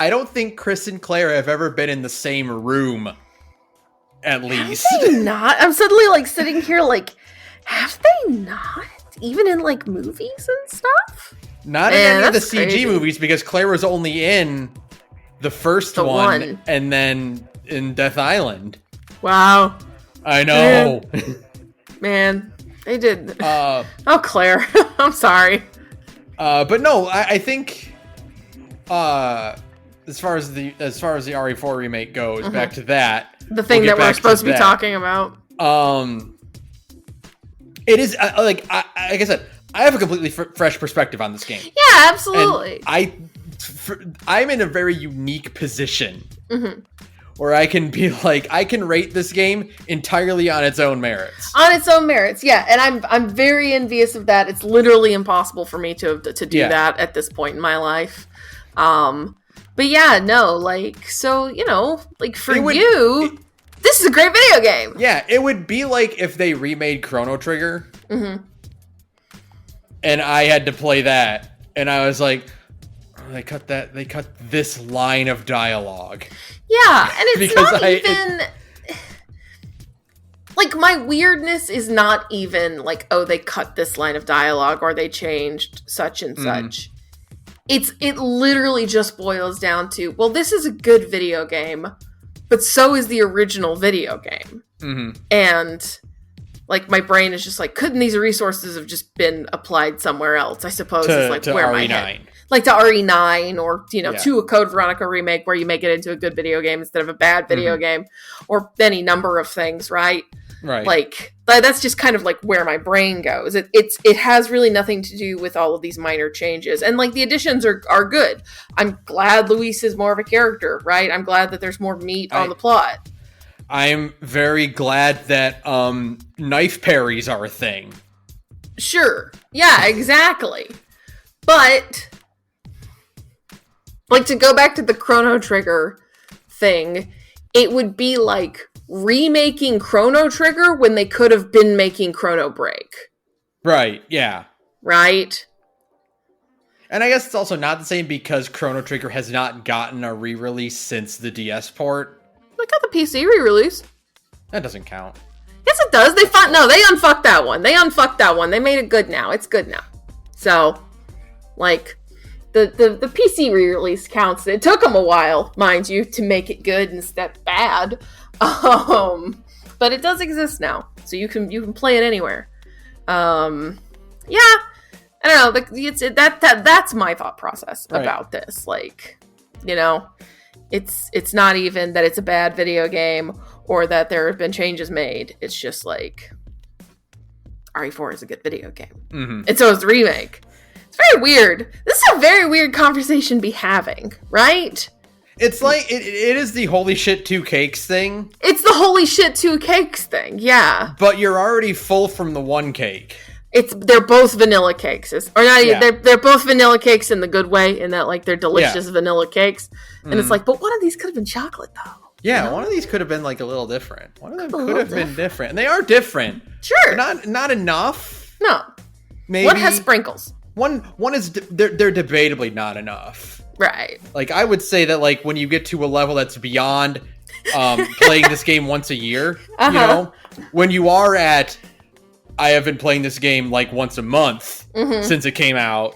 don't think Chris and Claire have ever been in the same room. At least. Have they not? I'm suddenly like sitting here like, have they not? Even in like movies and stuff? Not in any of the CG movies because Claire was only in the first one and then in Death Island. Wow. I know. Man, they did. Claire. I'm sorry. But no, I think as far as the RE4 remake goes, back to that. The thing that we're supposed to be talking about. It is like I said, I have a completely fresh perspective on this game. Yeah, absolutely. And I'm in a very unique position. Where I can be like, I can rate this game entirely on its own merits. On its own merits, yeah. And I'm very envious of that. It's literally impossible for me to do that at this point in my life. But yeah, no, like, so, you know, like for you, this is a great video game. Yeah, it would be like if they remade Chrono Trigger. And I had to play that. And I was like, they cut this line of dialogue. Yeah, and it's not even... like, my weirdness is not even like, oh, they cut this line of dialogue or they changed such and such. It literally just boils down to, well, this is a good video game, but so is the original video game. And, like, my brain is just like, couldn't these resources have just been applied somewhere else? I suppose is like where my head... Like to RE9 or, you know, to a Code Veronica remake where you make it into a good video game instead of a bad video game or any number of things, right? Right. Like, that's just kind of like where my brain goes. It has really nothing to do with all of these minor changes. And like the additions are good. I'm glad Luis is more of a character, right? I'm glad that there's more meat on the plot. I'm very glad that knife parries are a thing. Sure. Yeah, exactly. But... like, to go back to the Chrono Trigger thing, it would be like remaking Chrono Trigger when they could have been making Chrono Break. Right, yeah. Right? And I guess it's also not the same because Chrono Trigger has not gotten a re-release since the DS port. They got the PC re-release. That doesn't count. Yes, it does. They unfucked that one. They made it good now. It's good now. So, like... The PC re-release counts. It took them a while, mind you, to make it good instead of bad. But it does exist now, so you can play it anywhere. Yeah, I don't know. That's my thought process about this. Like, you know, it's not even that it's a bad video game or that there have been changes made. It's just like RE4 is a good video game, and so is the remake. It's very weird. This is a very weird conversation to be having, right? It's like it is the holy shit 2 cakes thing. It's the holy shit 2 cakes thing, yeah. But you're already full from the 1 cake. They're both vanilla cakes. They're both vanilla cakes in the good way, in that like they're delicious vanilla cakes. And it's like, but one of these could have been chocolate though. Yeah, one of these could have been like a little different. One of them could have been different. And they are different. Sure. Not enough. No. Maybe one has sprinkles. One is they're debatably not enough. Right. Like I would say that like when you get to a level that's beyond playing this game once a year, you know, when you are at I have been playing this game like once a month since it came out,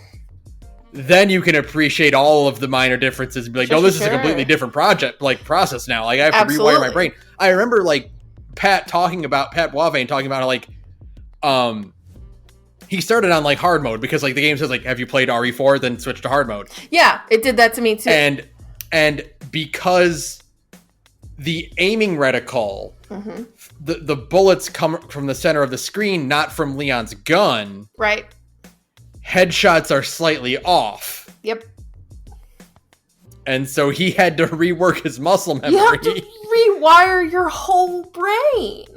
then you can appreciate all of the minor differences and be like, no, this is a completely different process now. Like I have to rewire my brain. I remember like Pat Boivin talking about how like he started on like hard mode because like the game says like, have you played RE4? Then switch to hard mode. Yeah, it did that to me too. And because the aiming reticle, the bullets come from the center of the screen, not from Leon's gun. Right. Headshots are slightly off. Yep. And so he had to rework his muscle memory. You have to rewire your whole brain.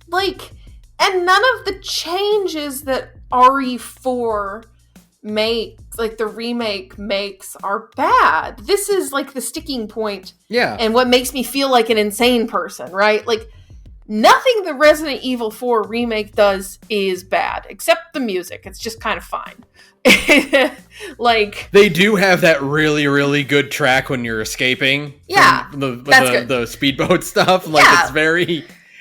Like, and none of the changes that RE4 makes, like the remake makes, are bad. This is like the sticking point. Yeah. And what makes me feel like an insane person, right? Like, nothing the Resident Evil 4 remake does is bad, except the music. It's just kind of fine. Like, they do have that really, really good track when you're escaping. Yeah, the speedboat stuff. Like,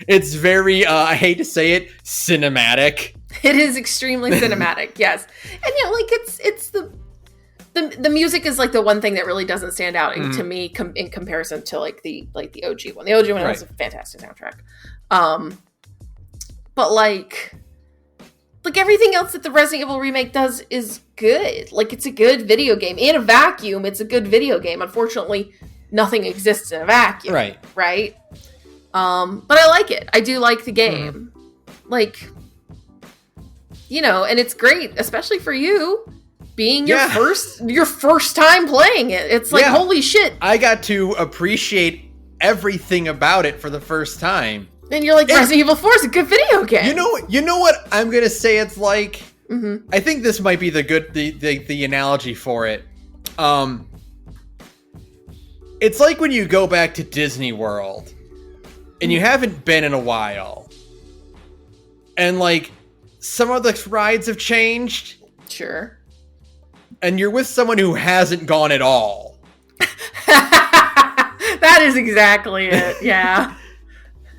it's very, I hate to say it, cinematic. It is extremely cinematic, yes. And yeah, like it's the music is like the one thing that really doesn't stand out to me in comparison to like the OG one. The OG one has a fantastic soundtrack. But like everything else that the Resident Evil remake does is good. Like, it's a good video game. In a vacuum, it's a good video game. Unfortunately, nothing exists in a vacuum. Right? But I like it. I do like the game. Like, you know, and it's great, especially for you being your first time playing it. It's like, holy shit. I got to appreciate everything about it for the first time. And you're like, Resident Evil 4 is a good video game. You know what I'm gonna say it's like? I think this might be the analogy for it. It's like when you go back to Disney World and you haven't been in a while. And like some of the rides have changed. Sure. And you're with someone who hasn't gone at all. That is exactly it. Yeah.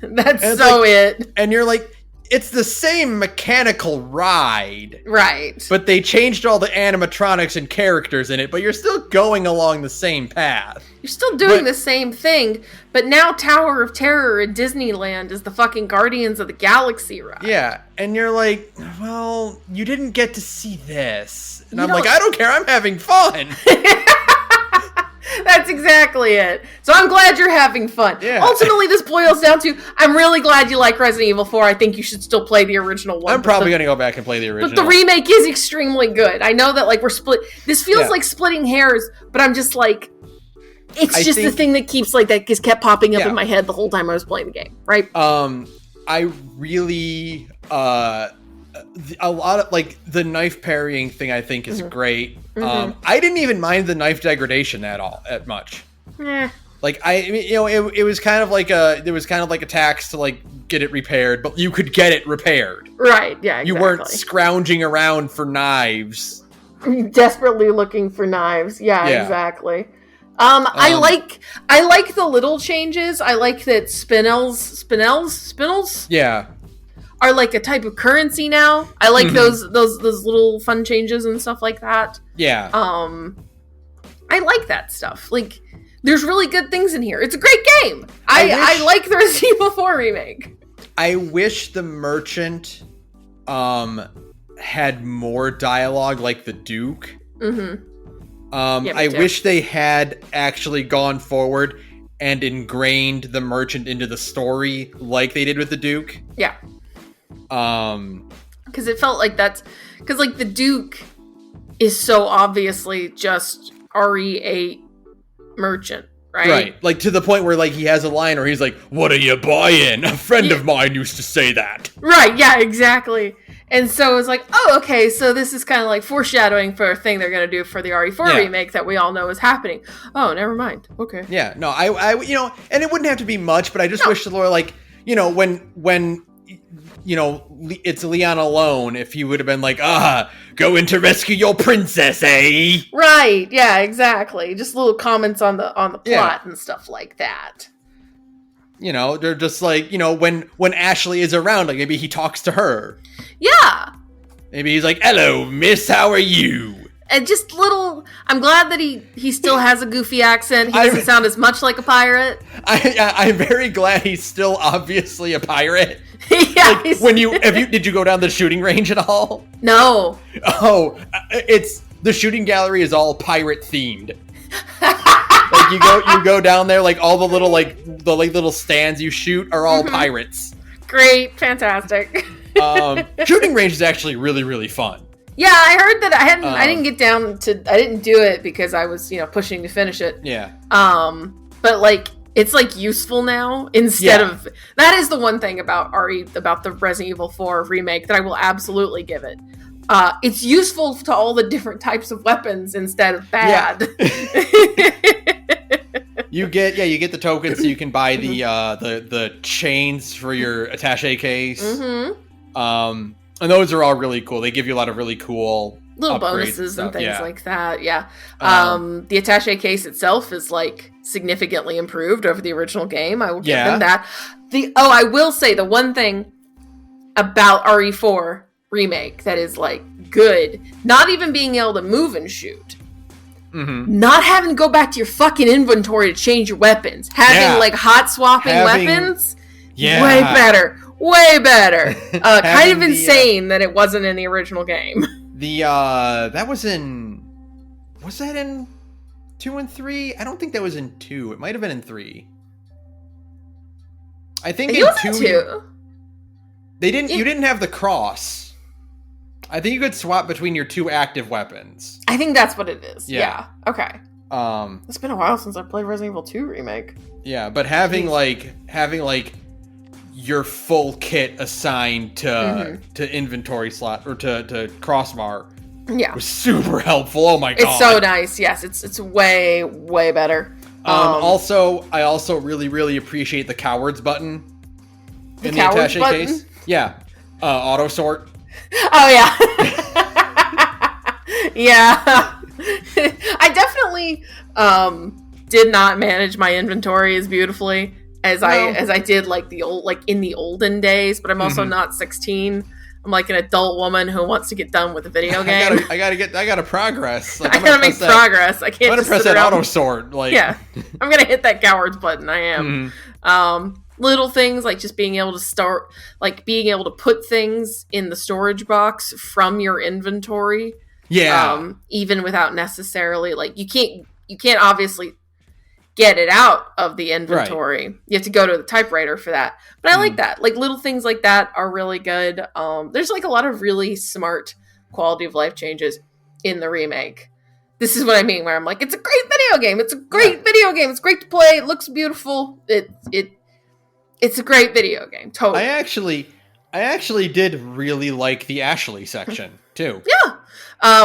That's so like, it. And you're like, it's the same mechanical ride. Right. But they changed all the animatronics and characters in it, but you're still going along the same path. You're still doing the same thing, but now Tower of Terror in Disneyland is the fucking Guardians of the Galaxy ride. Yeah, and you're like, well, you didn't get to see this. And I'm like, I don't care, I'm having fun. That's exactly it. So I'm glad you're having fun. Yeah. Ultimately, this boils down to, I'm really glad you like Resident Evil 4. I think you should still play the original one. I'm probably going to go back and play the original. But the remake is extremely good. I know that like we're split. This feels like splitting hairs, but I'm just like, it's just the thing that keeps like, that just kept popping up in my head the whole time I was playing the game, right? I really, a lot of like the knife parrying thing I think is great. I didn't even mind the knife degradation at much. Like it was kind of like there was kind of like a tax to like get it repaired, but you could get it repaired. Right, yeah, exactly. You weren't scrounging around for knives. Desperately looking for knives. Yeah. Exactly. I like the little changes. I like that spinels are like a type of currency now. I like those little fun changes and stuff like that. Yeah. I like that stuff. Like, there's really good things in here. It's a great game. I like the Resident Evil 4 remake. I wish the merchant had more dialogue like the Duke. Mm-hmm. I wish they had actually gone forward and ingrained the merchant into the story like they did with the Duke. Yeah. Because it felt like because like the Duke is so obviously just RE8 merchant, right? Right. Like to the point where like he has a line where he's like, "What are you buying?" A friend of mine used to say that. Right. Yeah. Exactly. And so it's like, oh, okay, so this is kind of like foreshadowing for a thing they're going to do for the RE4 remake that we all know is happening. Oh, never mind. Okay. Yeah, no, I and it wouldn't have to be much, but I just wish the lore, like, when it's Leon alone, if he would have been like, go in to rescue your princess, eh? Right, yeah, exactly. Just little comments on the plot and stuff like that. They're just like, when Ashley is around, like maybe he talks to her. Yeah. Maybe he's like, "Hello, miss, how are you?" And just I'm glad that he still has a goofy accent. He doesn't sound as much like a pirate. I'm very glad he's still obviously a pirate. Yeah. Like, did you go down the shooting range at all? No. Oh, the shooting gallery is all pirate themed. Like you go down there, like all the little stands you shoot are all pirates. Great, fantastic. Shooting range is actually really, really fun. Yeah, I heard that I didn't get down to, I didn't do it because I was, pushing to finish it. Yeah. But like, it's like useful now instead of, that is the one thing about about the Resident Evil 4 remake that I will absolutely give it. It's useful to all the different types of weapons instead of bad. Yeah. You get the tokens so you can buy the chains for your attaché case. Mm-hmm. And those are all really cool. They give you a lot of really cool little bonuses and things like that. Yeah. The attaché case itself is like significantly improved over the original game. I will give them that. I will say the one thing about RE4 remake that is like good, not even being able to move and shoot. Mm-hmm. Not having to go back to your fucking inventory to change your weapons. Having like hot swapping weapons. Yeah. Way better. Kind of insane that it wasn't in the original game. That was in 2 and 3? I don't think that was in 2. It might have been in 3. I think in 2 you didn't have the cross. I think you could swap between your 2 active weapons. I think that's what it is. Yeah. Okay. It's been a while since I played Resident Evil 2 remake. Yeah, but having your full kit assigned to inventory slot or to crossbar was super helpful. Oh my god. It's so nice. Yes, it's way, way better. Also, I also really, really appreciate the cowards button in the attaché case. Yeah. Auto sort. Oh yeah. Yeah. I definitely did not manage my inventory as beautifully as I did like in the olden days, but I'm also not 16. I'm like an adult woman who wants to get done with a video game. I gotta progress. Like, I gotta make progress. I can't. I'm gonna press that auto sort. Like, yeah, I'm gonna hit that cowards button. I am. Little things like just being able to put things in the storage box from your inventory. Yeah. Even without necessarily you can't obviously get it out of the inventory. Right. You have to go to the typewriter for that. But I like that. Like little things like that are really good. There's like a lot of really smart quality of life changes in the remake. This is what I mean, where I'm like, it's a great video game. It's a great video game. It's great to play. It looks beautiful. It's a great video game. Totally. I actually did really like the Ashley section too. Yeah.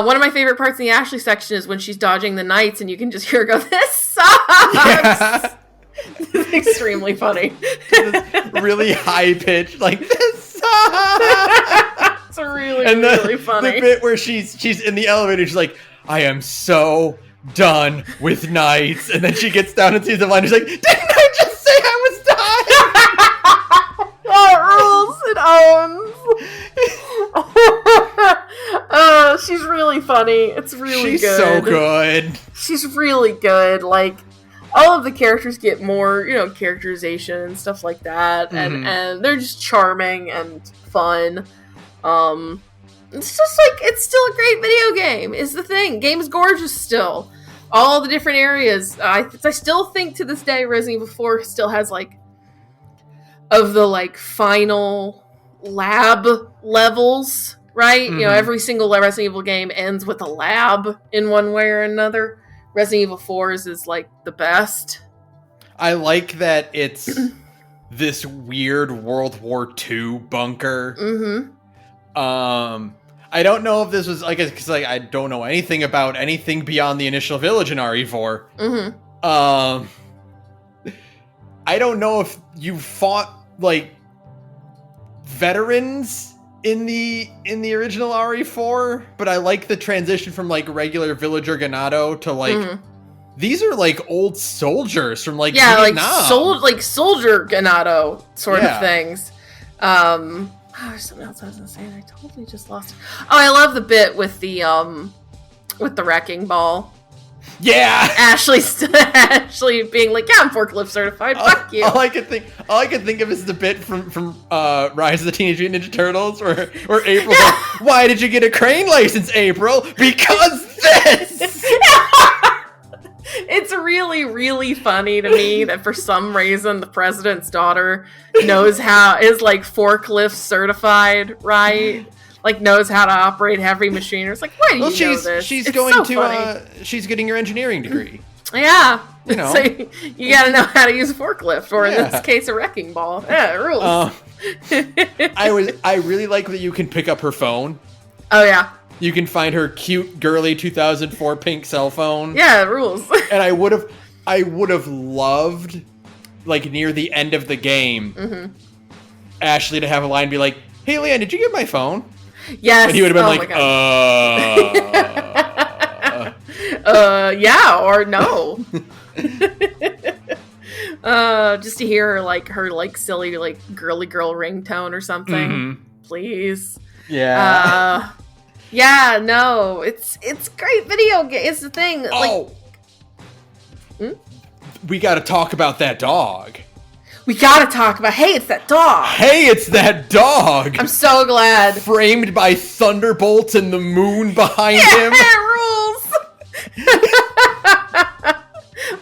One of my favorite parts in the Ashley section is when she's dodging the knights and you can just hear her go, "This sucks!" Yeah. It's extremely funny. Really high pitched, like, "This sucks!" It's really funny. The bit where she's in the elevator, she's like, "I am so done with knights," and then she gets down and sees the line, she's like, "Didn't I just say I was done?" Rules it owns. She's really funny. It's really good. She's so good. She's really good. Like, all of the characters get more, characterization and stuff like that, and they're just charming and fun. It's just like, it's still a great video game, is the thing. Game is gorgeous still. All the different areas. I still think to this day Resident Evil 4 still has, like, of the, like, final lab levels, right? You know, every single Resident Evil game ends with a lab in one way or another. Resident Evil 4's is, like, the best. I like that it's this weird World War II bunker. I don't know if this was, like, because, like, I don't know anything about anything beyond the initial village in RE4. I don't know if you fought, like, veterans in the original RE4, but I like the transition from, like, regular villager Ganado to, like, these are, like, old soldiers from, like, Vietnam. Like soldier Ganado sort of things. There's something else I was gonna say and I totally just lost it. Oh, I love the bit with the wrecking ball. Yeah, Ashley being like, "Yeah, I'm forklift certified. Fuck you." All I can think of is the bit from Rise of the Teenage Mutant Ninja Turtles, where April's like, "Why did you get a crane license, April? Because this." It's really, really funny to me that for some reason the president's daughter is like forklift certified, right? Like knows how to operate heavy machinery. It's like, why do you know this? She's it's going so to funny. She's getting her engineering degree. Yeah. You know. So you gotta know how to use a forklift, or in this case a wrecking ball. Yeah, it rules. I really like that you can pick up her phone. Oh yeah. You can find her cute, girly 2004 pink cell phone. Yeah, it rules. And I would have loved, like, near the end of the game, Ashley to have a line be like, "Hey, Leanne, did you get my phone?" Yes. And he would have been yeah, or no. Just to hear her silly, like, girly girl ringtone or something. Please. Yeah. Yeah, no, it's great video game. It's the thing. We got to talk about that dog. We got to talk about. Hey, it's that dog. Hey, it's that dog. I'm so glad. Framed by thunderbolts and the moon behind him. It rules.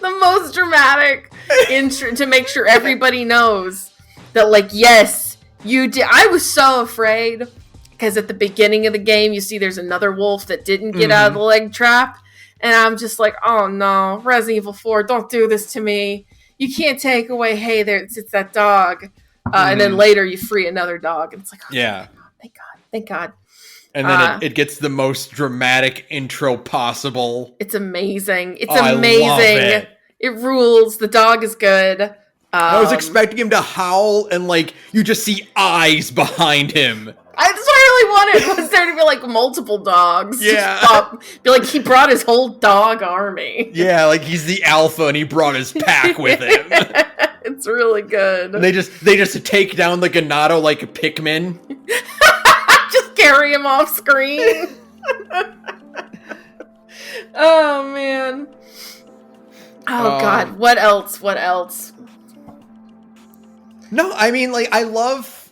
The most dramatic intro to make sure everybody knows that, like, yes, you did. I was so afraid. Because at the beginning of the game, you see there's another wolf that didn't get out of the leg trap. And I'm just like, oh no, Resident Evil 4, don't do this to me. You can't take away, hey, it's that dog. And then later you free another dog. And it's like, oh, thank God. And then it gets the most dramatic intro possible. It's amazing. It's amazing. I love it rules. The dog is good. I was expecting him to howl and, like, you just see eyes behind him. That's what I really wanted, was there to be, like, multiple dogs. Yeah. Be like, he brought his whole dog army. Yeah, like, he's the alpha and he brought his pack with him. It's really good. And they just take down the Ganado like a Pikmin. Just carry him off screen. Oh, man. Oh, God. What else? No, I mean, like, I love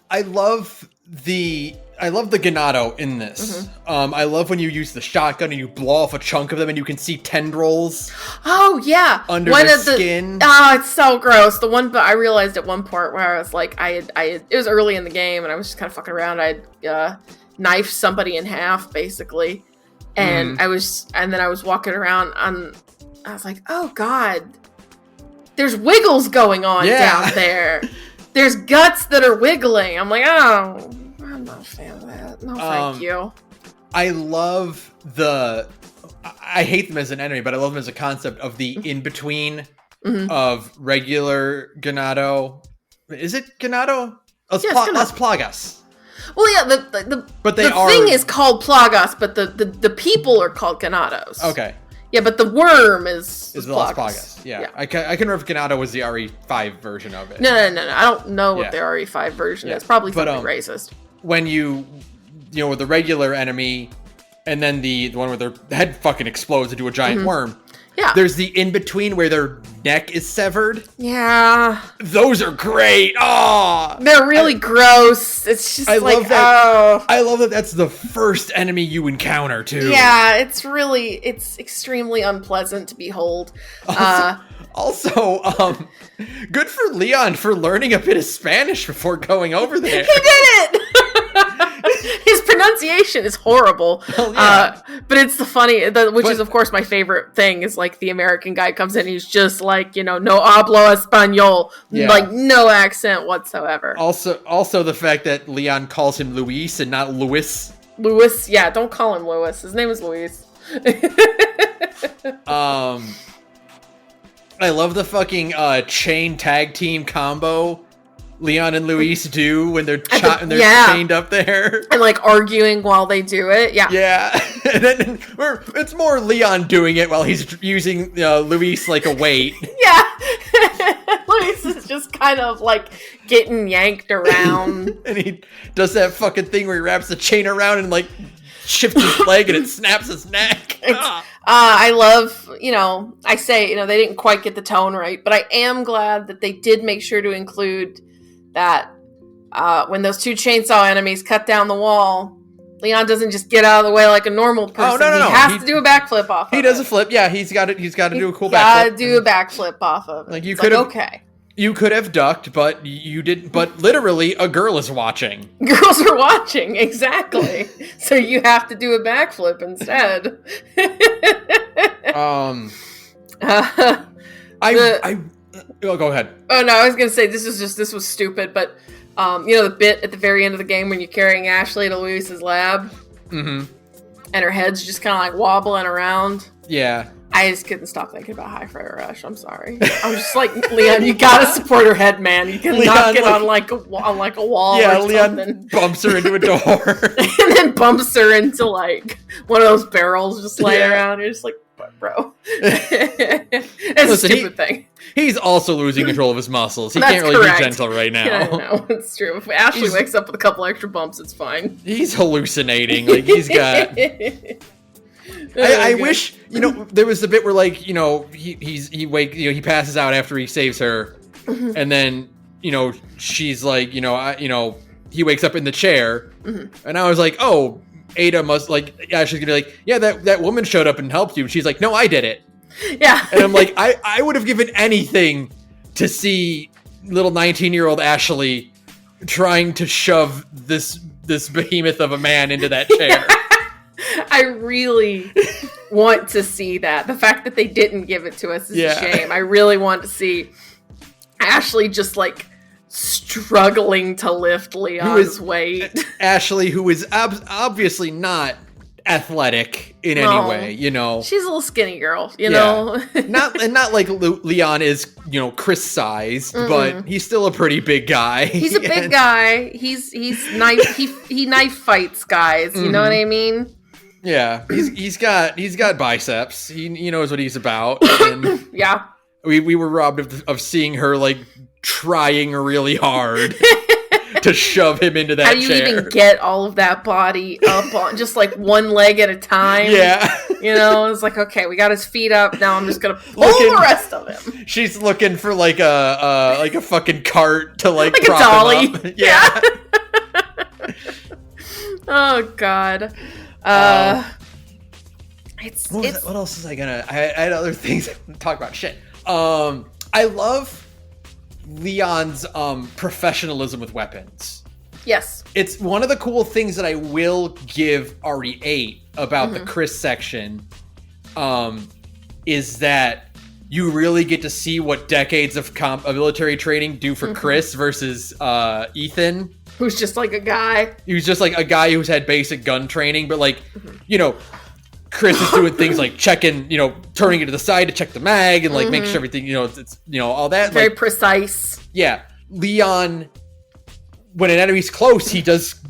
the Ganado in this. I love when you use the shotgun and you blow off a chunk of them and you can see tendrils. Oh yeah, under the skin. Oh, it's so gross. The one, but I realized at one part where I was like, it was early in the game and I was just kind of fucking around. I knifed somebody in half basically, and then I was walking around and I was like, oh God, there's wiggles going on down there. There's guts that are wiggling. I'm like, oh, I'm not a fan of that. No, thank you. I hate them as an enemy, but I love them as a concept of the in-between of regular Ganado. Is it Ganado? Las Plagas. Well, yeah, the thing is called Plagas, but the people are called Ganados. Okay. Yeah, but the worm is the Las Plagas. Yeah. I can remember if Ganado was the RE5 version of it. No. I don't know what the RE5 version is. Probably something racist. When you know, with the regular enemy, and then the one where their head fucking explodes into a giant worm. Yeah. There's the in-between where their neck is severed. Yeah. Those are great. Oh, they're really gross. It's just I like, love that. oh. I love that that's the first enemy you encounter, too. Yeah, it's extremely unpleasant to behold. Also, good for Leon for learning a bit of Spanish before going over there. He did it! His pronunciation is horrible. Well, yeah. But it's which is, of course, my favorite thing, is like the American guy comes in, he's just like, no hablo español. Yeah. Like, no accent whatsoever. Also the fact that Leon calls him Luis and not Luis. Luis, yeah, don't call him Luis. His name is Luis. I love the fucking chain tag team combo Leon and Luis do when they're chained up there. And like arguing while they do it. Yeah. Yeah. And then it's more Leon doing it while he's using Luis like a weight. Yeah. Luis is just kind of like getting yanked around. And he does that fucking thing where he wraps the chain around and like shifts his leg and it snaps his neck. I love, I say, they didn't quite get the tone right, but I am glad that they did make sure to include that when those two chainsaw enemies cut down the wall, Leon doesn't just get out of the way like a normal person. Oh, no. He has to do a backflip off of it. He does a flip. Yeah, he's got to do a cool backflip. Got to do a backflip off of it. Like you could have, okay. You could have ducked, but you didn't. But literally, a girl is watching. Girls are watching, exactly. So you have to do a backflip instead. Go ahead. Oh no, I was gonna say this was stupid, but the bit at the very end of the game when you're carrying Ashley to Luis's lab, and her head's just kind of like wobbling around. Yeah. I just couldn't stop thinking about High Friday Rush. I'm sorry. I'm just like, Leon, you gotta support her head, man. You can knock it on like a wall. Yeah, or Leon something. bumps her into a door, and then bumps her into like one of those barrels just laying around. You're just like, bro. It's a stupid thing. He's also losing control of his muscles. He That's can't really correct. be gentle right now. Yeah, no, it's true. If Ashley wakes up with a couple extra bumps, it's fine. He's hallucinating. Like he's got. I wish there was the bit where like he passes out after he saves her, and then she's like he wakes up in the chair, and I was like, oh, Ada must like Ashley's gonna be like, yeah, that woman showed up and helped you. And she's like, no, I did it. Yeah. And I'm like, I would have given anything to see little 19-year-old Ashley trying to shove this behemoth of a man into that chair. I really want to see that. The fact that they didn't give it to us is a shame. I really want to see Ashley just like struggling to lift Leon's weight. Ashley, who is obviously not athletic in any way, She's a little skinny girl, know. not like Leon is, Chris sized, but he's still a pretty big guy. He's a big guy. He's knife. He knife fights guys. You know what I mean? Yeah, he's got biceps. He knows what he's about. And yeah, we were robbed of seeing her like trying really hard to shove him into that chair. How do you even get all of that body up on just like one leg at a time? Yeah. It's like, okay, we got his feet up. Now I'm just going to pull the rest of him. She's looking for like a fucking cart to like a dolly. Him up. Yeah. Oh, God. What else was I gonna... I had other things to talk about. Shit. I love Leon's professionalism with weapons. Yes. It's one of the cool things that I will give RE8 about the Chris section, is that you really get to see what decades of military training do for Chris versus Ethan. Who's just like a guy. He was just like a guy who's had basic gun training, but like, Chris is doing things like checking, turning it to the side to check the mag and like make sure everything, it's all that. Very precise. Yeah. Leon, when an enemy's close, he does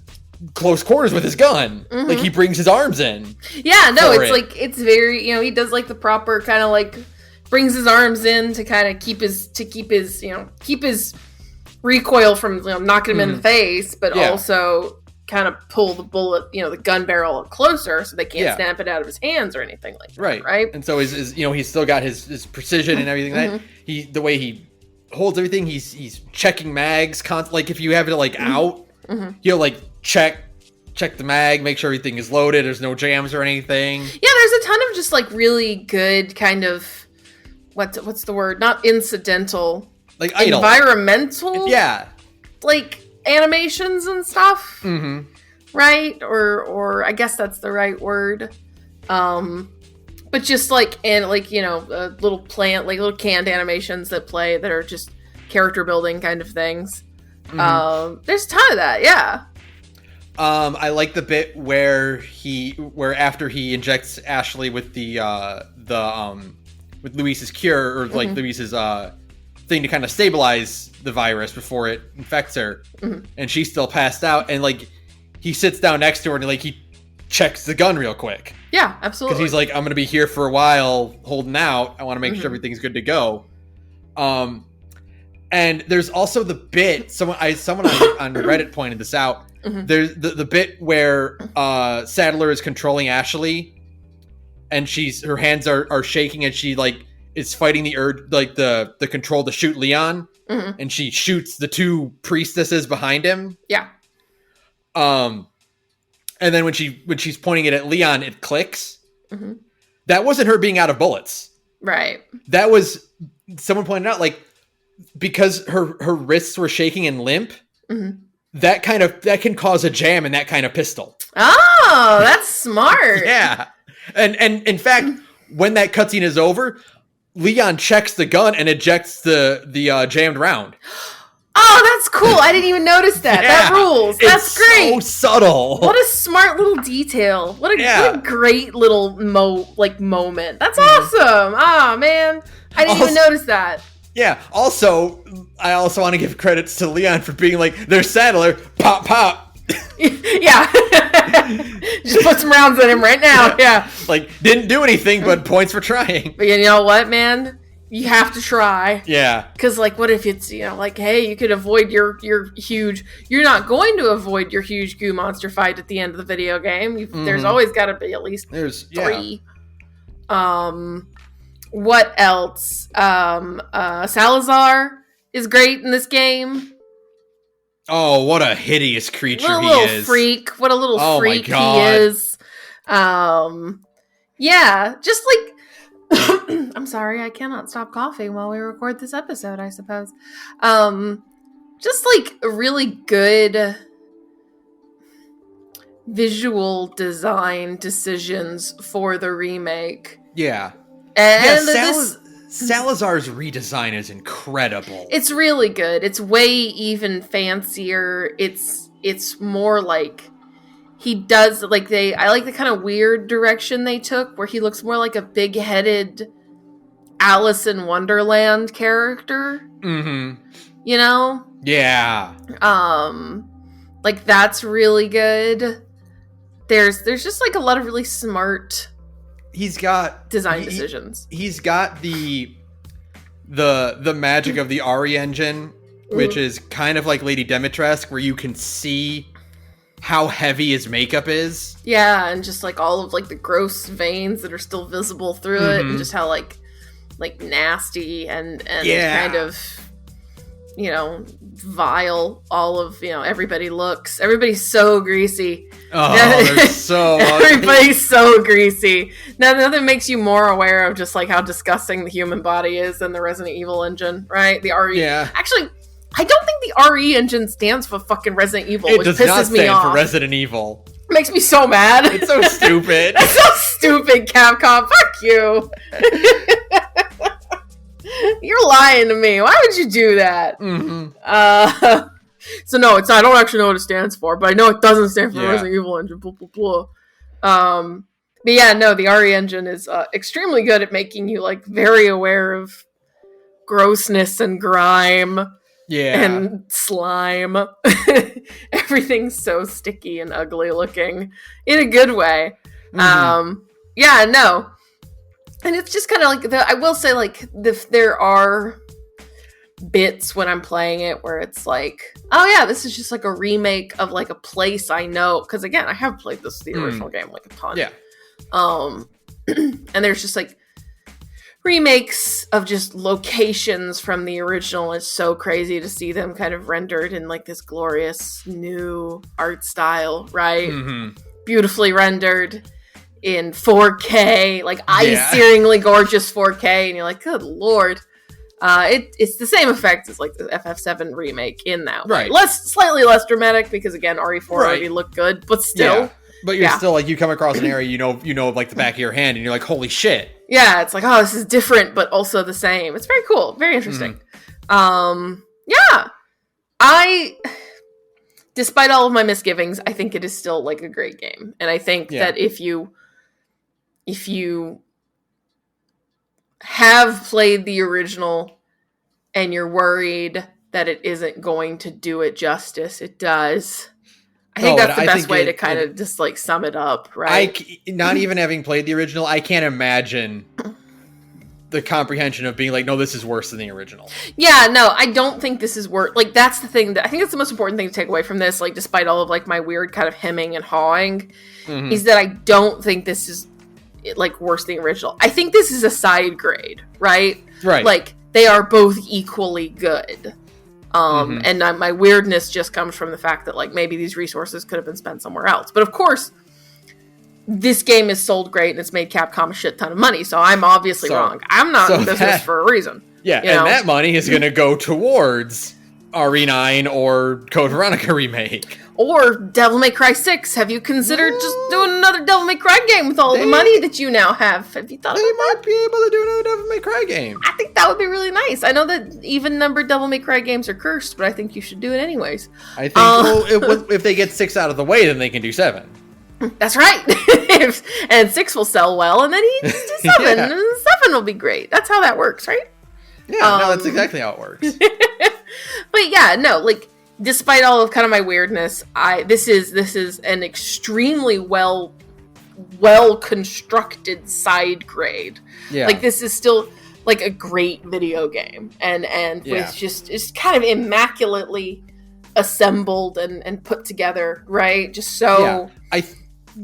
close quarters with his gun. Like he brings his arms in. Yeah, no, like, it's very, he does like the proper kind of like brings his arms in to kind of keep his recoil from knocking him in the face, but also kind of pull the bullet, the gun barrel closer so they can't snap it out of his hands or anything like that. Right. And so he's still got his precision and everything. That the way he holds everything, he's checking mags like if you have it like out, he'll like check the mag, make sure everything is loaded, there's no jams or anything. Yeah, there's a ton of just like really good kind of what's the word? Not incidental. Like idle. Environmental. Yeah. Like animations and stuff. Right? Or I guess that's the right word. But just like little plant, like little canned animations that are just character building kind of things. There's a ton of that, yeah. I like the bit where after he injects Ashley with with Luis's cure, or like Luis's thing to kind of stabilize the virus before it infects her, and she's still passed out, and like he sits down next to her and like he checks the gun real quick. Yeah, absolutely. Because he's like, I'm gonna be here for a while, holding out. I want to make sure everything's good to go. And there's also the bit someone on Reddit pointed this out. There's the bit where Sadler is controlling Ashley, and her hands are shaking, and she like is fighting the urge, like the control to shoot Leon, and she shoots the two priestesses behind him. Yeah. And then when she's pointing it at Leon, it clicks. That wasn't her being out of bullets. Right. That was someone pointed out, like, because her wrists were shaking and limp. That can cause a jam in that kind of pistol. Oh, that's smart. Yeah. And in fact, when that cutscene is over, Leon checks the gun and ejects the jammed round. Oh, that's cool. I didn't even notice that. Yeah, that rules. That's great. So subtle. What a smart little detail. What a great little moment. That's awesome. Oh, man. I didn't even notice that. Yeah. Also, I also want to give credits to Leon for being like, there's Sadler, pop, pop. Yeah. Just put some rounds in him right now. Yeah. Like, didn't do anything, but points for trying. But you know what, man? You have to try. Yeah. Because, like, what if it's, like, hey, you could avoid your huge... You're not going to avoid your huge goo monster fight at the end of the video game. There's always got to be at least 3. What else? Salazar is great in this game. Oh, what a hideous creature what a he little is. Freak. What a little freak he is. Yeah, just like... I'm sorry, I cannot stop coughing while we record this episode, I suppose. Just like really good visual design decisions for the remake. Yeah. And Salazar's redesign is incredible. It's really good. It's way even fancier. It's more like he does I like the kind of weird direction they took where he looks more like a big-headed Alice in Wonderland character. Yeah. Like that's really good. There's just like a lot of really smart design decisions. He's got the magic of the RE engine, which is kind of like Lady Dimitrescu, where you can see how heavy his makeup is. Yeah, and just like all of like the gross veins that are still visible through it, and just how like nasty and kind of vile all of everybody looks. Everybody's so greasy. Oh, they're so everybody's so greasy. Now nothing makes you more aware of just like how disgusting the human body is than the Resident Evil engine, right? The RE. Yeah. Actually, I don't think the RE engine stands for fucking Resident Evil, which pisses me off. It does not stand for Resident Evil. It makes me so mad. It's so stupid. That's so stupid, Capcom. Fuck you. You're lying to me. Why would you do that? So no, I don't actually know what it stands for, but I know it doesn't stand for Resident Evil engine. Blah, blah, blah. But yeah, no, the RE engine is extremely good at making you like very aware of grossness and grime. Yeah. And slime. Everything's so sticky and ugly looking in a good way. Yeah, no. And it's just kind of like I will say like there are bits when I'm playing it where it's like, oh yeah, this is just like a remake of like a place I know. Because again, I have played the original game like a ton. Yeah. And there's just like remakes of just locations from the original. It's so crazy to see them kind of rendered in like this glorious new art style, right? Beautifully rendered in 4K, like eye-searingly gorgeous 4K, and you're like, good lord. It's the same effect as like the FF7 remake in that way. Right. Slightly less dramatic because again, RE4 already looked good, but still. Yeah. But you're still like, you come across an area, you know, like the back of your hand, and you're like, holy shit. Yeah, it's like, oh, this is different, but also the same. It's very cool, very interesting. Yeah, despite all of my misgivings, I think it is still like a great game, and I think that if you have played the original and you're worried that it isn't going to do it justice, it does. I think that's the best way to kind of just like sum it up, right? Not even having played the original, I can't imagine the comprehension of being like, no, this is worse than the original. Yeah, no, I don't think this is worse. Like, that's the thing that I think that's the most important thing to take away from this, like, despite all of like my weird kind of hemming and hawing, is that I don't think this is like worse than the original. I think this is a side grade, right? Right. Like, they are both equally good. And my weirdness just comes from the fact that like maybe these resources could have been spent somewhere else. But of course, this game is sold great and it's made Capcom a shit ton of money, so I'm obviously wrong. I'm not in business for a reason. Yeah, and that money is going to go towards RE9 or Code Veronica Remake. Or Devil May Cry 6. Have you considered just doing another Devil May Cry game with all the money that you now have? Have you thought about that? They might be able to do another Devil May Cry game. I think that would be really nice. I know that even-numbered Devil May Cry games are cursed, but I think you should do it anyways. I think if they get 6 out of the way, then they can do 7. That's right. And 6 will sell well, and then he just do 7. And 7 will be great. That's how that works, right? Yeah, no, that's exactly how it works. But yeah, no, like, despite all of kind of my weirdness, this is an extremely well constructed side grade. Yeah. Like, this is still like a great video game. And with just kind of immaculately assembled and put together, right? Just so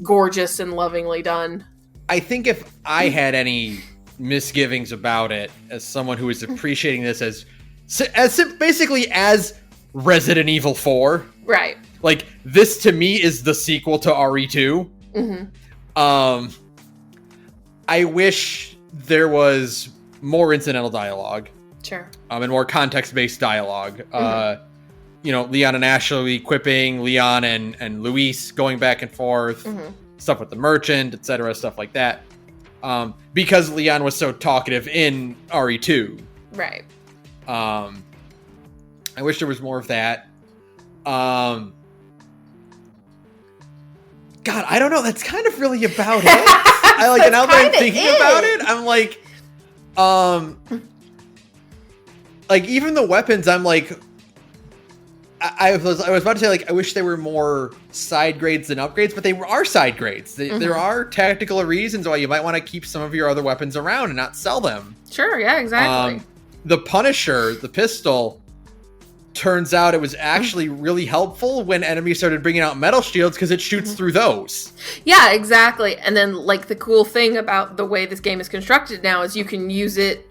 gorgeous and lovingly done. I think if I had any misgivings about it as someone who is appreciating this as basically as Resident Evil 4. Right. Like, this to me is the sequel to RE2. I wish there was more incidental dialogue. Sure. And more context-based dialogue. You know, Leon and Ashley quipping, Leon and Luis going back and forth, stuff with the merchant, etc., stuff like that. Because Leon was so talkative in RE2. Right. I wish there was more of that. God, I don't know. That's kind of really about it. Now that I'm thinking about it, I'm like, even the weapons, I'm like, I was about to say, like, I wish there were more side grades than upgrades, but they are side grades. There are tactical reasons why you might want to keep some of your other weapons around and not sell them. Sure, yeah, exactly. The Punisher, the pistol, turns out it was actually really helpful when enemies started bringing out metal shields because it shoots through those. Yeah, exactly. And then, like, the cool thing about the way this game is constructed now is you can use it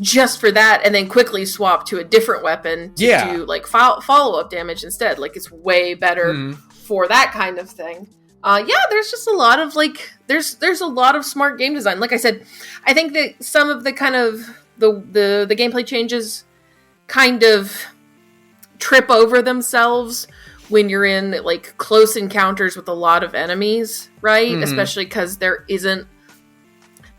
just for that and then quickly swap to a different weapon to do, like, follow-up damage instead. Like, it's way better for that kind of thing. There's just a lot of, like, there's a lot of smart game design. Like I said, I think that some of the kind of the gameplay changes kind of trip over themselves when you're in like close encounters with a lot of enemies, right? Especially because there aren't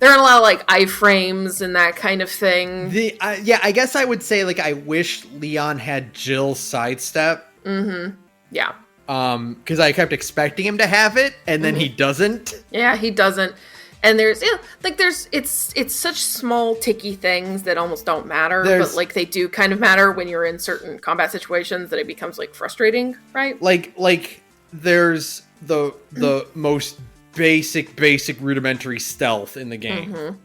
a lot of like iframes and that kind of thing. I guess I would say, like, I wish Leon had Jill's sidestep. Yeah. Because I kept expecting him to have it, and then he doesn't. Yeah, he doesn't. And it's such small ticky things that almost don't matter, but like they do kind of matter when you're in certain combat situations that it becomes like frustrating, right? Like there's the most basic rudimentary stealth in the game.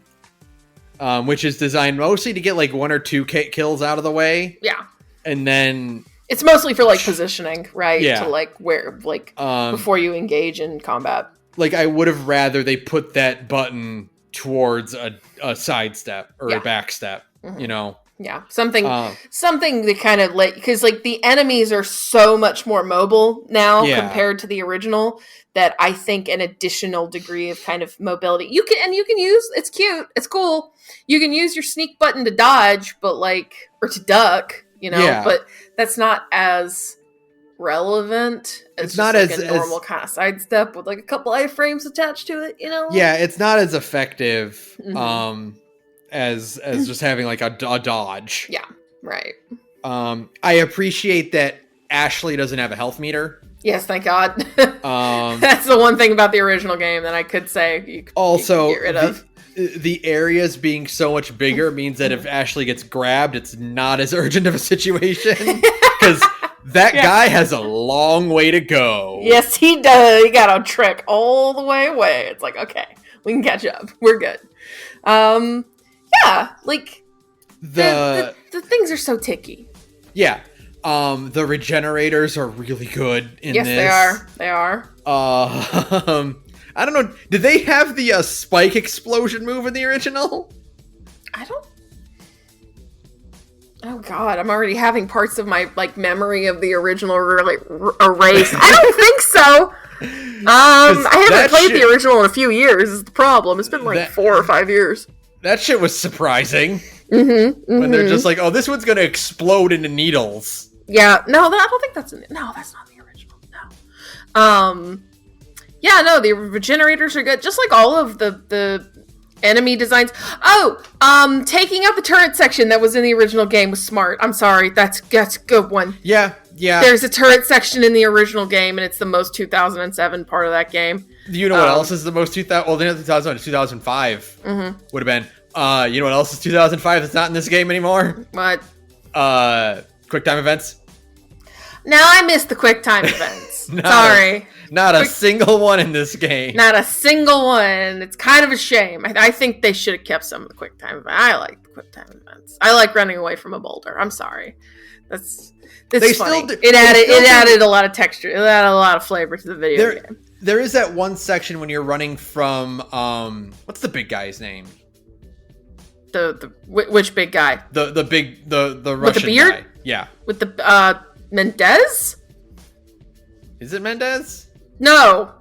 which is designed mostly to get like 1 or 2 kills out of the way. Yeah. And then it's mostly for like positioning, right? Yeah. To like where, like before you engage in combat. Like I would have rather they put that button towards a sidestep or a backstep, you know? Yeah, something that kind of like, because like the enemies are so much more mobile now compared to the original, that I think an additional degree of kind of mobility you can use. It's cute, it's cool. You can use your sneak button to dodge, but like, or to duck, you know. But that's not as relevant. It's not like as a normal kind of sidestep with like a couple iframes attached to it, you know. Yeah, it's not as effective. As just having like a dodge. Yeah, right. I appreciate that Ashley doesn't have a health meter. Yes, thank God. That's the one thing about the original game that I could say you could get rid of. The areas being so much bigger means that if Ashley gets grabbed, it's not as urgent of a situation. Because that guy has a long way to go. Yes, he does. He got a trek all the way away. It's like, okay, we can catch up. We're good. Yeah, like the things are so ticky. Yeah. The regenerators are really good in this. Yes, they are. I don't know. Did they have the spike explosion move in the original? I don't. Oh God, I'm already having parts of my like memory of the original really erased. I don't think so. I haven't played the original in a few years. Is the problem? It's been like 4 or 5 years. That shit was surprising. When they're just like, oh, this one's gonna explode into needles. Yeah, no, I don't think that's no, that's not the original. No. Yeah, no, the regenerators are good. Just like all of the enemy designs. Oh, taking out the turret section that was in the original game was smart. I'm sorry, that's a good one. Yeah. There's a turret section in the original game, and it's the most 2007 part of that game. You know what else is the most 2000? Well, 2005 would have been. You know what else is 2005 that's not in this game anymore? What? QuickTime events. Now I missed the QuickTime events. Sorry. Not a single one in this game. Not a single one. It's kind of a shame. I think they should have kept some of the QuickTime events. I like the QuickTime events. I like running away from a boulder. I'm sorry. That's funny. It added a lot of texture. It added a lot of flavor to the video game. There is that one section when you're running from what's the big guy's name? Which big guy? The Russian with the beard? guy. Yeah. With the Mendez? Is it Mendez? No.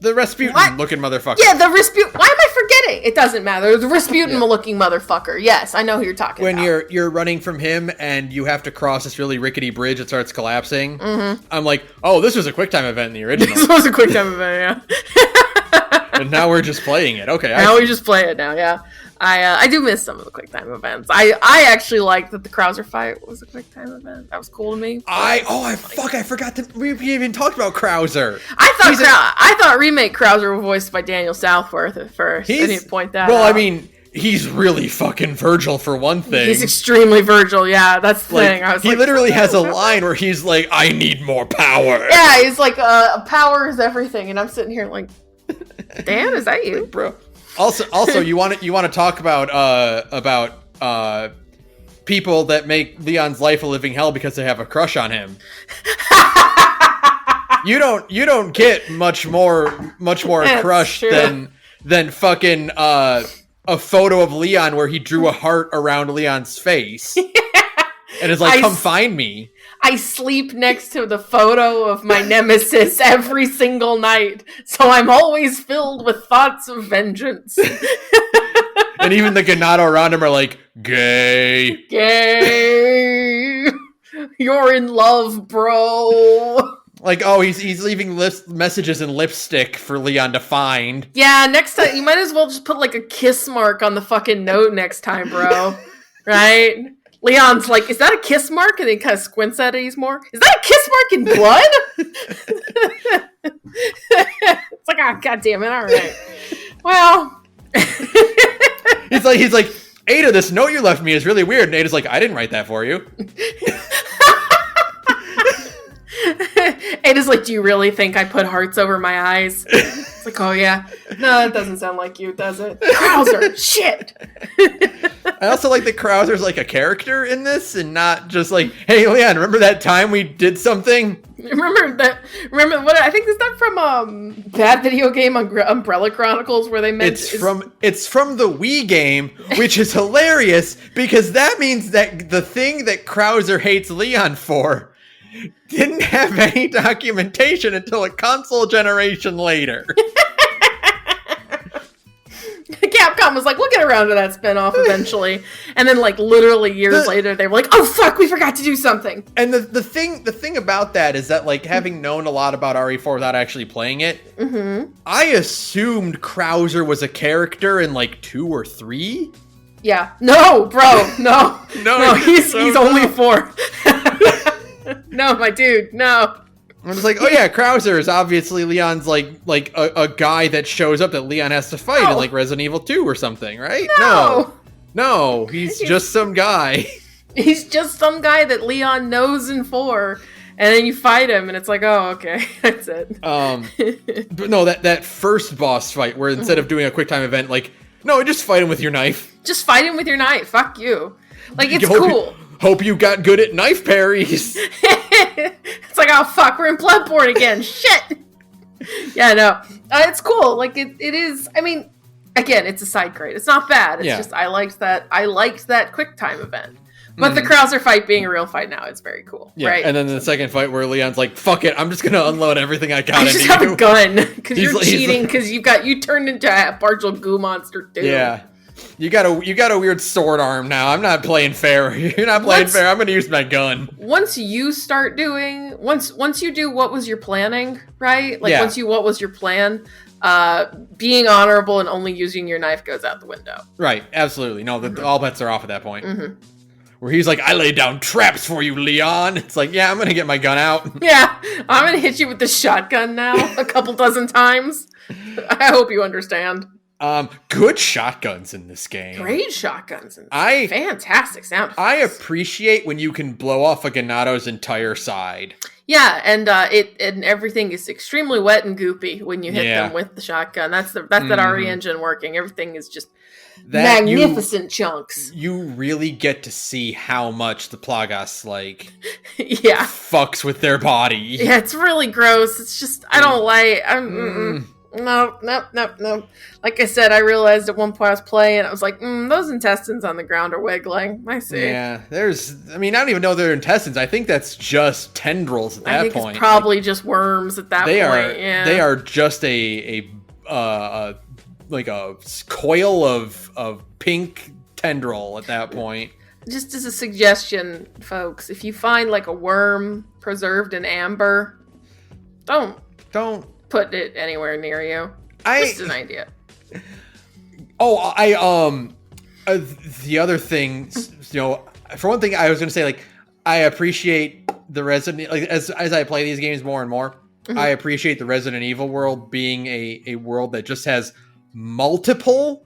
The Rasputin looking motherfucker. Yeah, the Rasputin. Why am I forgetting? It doesn't matter. The Rasputin looking motherfucker. Yes, I know who you're talking about. When you're running from him and you have to cross this really rickety bridge that starts collapsing. I'm like, oh, this was a QuickTime event in the original. This was a QuickTime event, yeah. And now we're just playing it. Okay. Now we just play it now, yeah. I do miss some of the QuickTime events. I actually like that the Krauser fight was a QuickTime event. That was cool to me. I forgot we even talked about Krauser. I thought Remake Krauser was voiced by Daniel Southworth at first. I need to point that out. I mean, he's really fucking Virgil for one thing. He's extremely Virgil, yeah, that's the thing. He literally has a line where he's like, I need more power. Yeah, he's like, power is everything, and I'm sitting here like, Dan, is that you? Bro. Also, you want to talk about people that make Leon's life a living hell because they have a crush on him. You don't get much more crush than fucking a photo of Leon where he drew a heart around Leon's face. And is like, come find me. I sleep next to the photo of my nemesis every single night, so I'm always filled with thoughts of vengeance. And even the Ganado around him are like, gay. Gay. You're in love, bro. Like, oh, he's leaving messages in lipstick for Leon to find. Yeah, next time, you might as well just put like a kiss mark on the fucking note next time, bro. Right? Leon's like, is that a kiss mark? And he kind of squints at it more. Is that a kiss mark in blood? It's like, oh, God damn it. All right. Well. He's like, Ada, this note you left me is really weird. And Ada's like, I didn't write that for you. Ada's like, do you really think I put hearts over my eyes? It's like, oh, yeah. No, it doesn't sound like you, does it? Krauser, shit. I also like that Krauser's like a character in this and not just like, hey, Leon, remember that time we did something? Remember what I think is that from that video game Umbrella Chronicles where they met. It's from the Wii game, which is hilarious because that means that the thing that Krauser hates Leon for didn't have any documentation until a console generation later. Capcom was like, we'll get around to that spinoff eventually. And then like literally years later, they were like, oh fuck, we forgot to do something. And the thing about that is that like having known a lot about RE4 without actually playing it, I assumed Krauser was a character in like 2 or 3. Yeah. No, bro. No. No, he's only 4. No, my dude. No. I'm just like, oh yeah, Krauser is obviously Leon's like a guy that shows up that Leon has to fight in like Resident Evil 2 or something, right? No, he's just some guy. He's just some guy that Leon knows in 4, and then you fight him, and it's like, oh, okay, that's it. But no, that first boss fight where instead of doing a quick time event, like, no, just fight him with your knife. Just fight him with your knife. Fuck you. Like, it's cool. Hope you got good at knife parries. It's like, oh fuck, we're in Bloodborne again. Shit. Yeah, no, it's cool. Like it is. I mean, again, it's a side grade. It's not bad. It's just I liked that quick time event. But the Krauser fight being a real fight now is very cool. Yeah, right? And then the second fight where Leon's like, "Fuck it, I'm just gonna unload everything I got." I just have a gun because you're cheating because you turned into a partial goo monster too. Yeah. You got a weird sword arm now. I'm not playing fair. You're not playing fair. I'm going to use my gun. Once you do what was your planning, right? Like once what was your plan? Being honorable and only using your knife goes out the window. Right. Absolutely. No, all bets are off at that point. Where he's like, I laid down traps for you, Leon. It's like, yeah, I'm going to get my gun out. Yeah. I'm going to hit you with the shotgun now a couple dozen times. I hope you understand. Good shotguns in this game. Great shotguns. Fantastic sound effects. I appreciate when you can blow off a Ganato's entire side. Yeah, and and everything is extremely wet and goopy when you hit them with the shotgun. That's that RE engine working. Everything is just magnificent chunks. You really get to see how much the Plagas fucks with their body. Yeah, it's really gross. It's just I don't like. No. Like I said, I realized at one point I was playing, I was like, those intestines on the ground are wiggling. I see. Yeah, I don't even know they're intestines. I think that's just tendrils at that point. It's probably just worms at that point. They are just a coil of pink tendril at that point. Just as a suggestion, folks, if you find like a worm preserved in amber, don't put it anywhere near you. Just an idea. The other thing, for one thing, I was going to say, like, I appreciate the Resident, like, as I play these games more and more, I appreciate the Resident Evil world being a world that just has multiple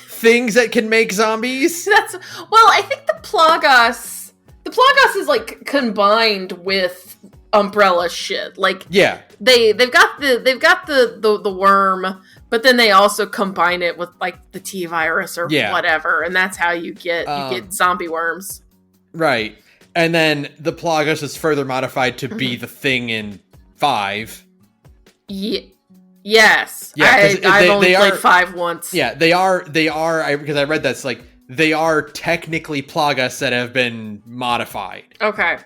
things that can make zombies. I think the Plagas is like combined with Umbrella shit. Like, yeah, they've got the worm, but then they also combine it with like the T virus or whatever, and that's how you get zombie worms. Right. And then the Plagas is further modified to be the thing in 5. Yes. Yeah, I've only played 5 once. Yeah, they are because I read that's like they are technically Plagas that have been modified. Okay.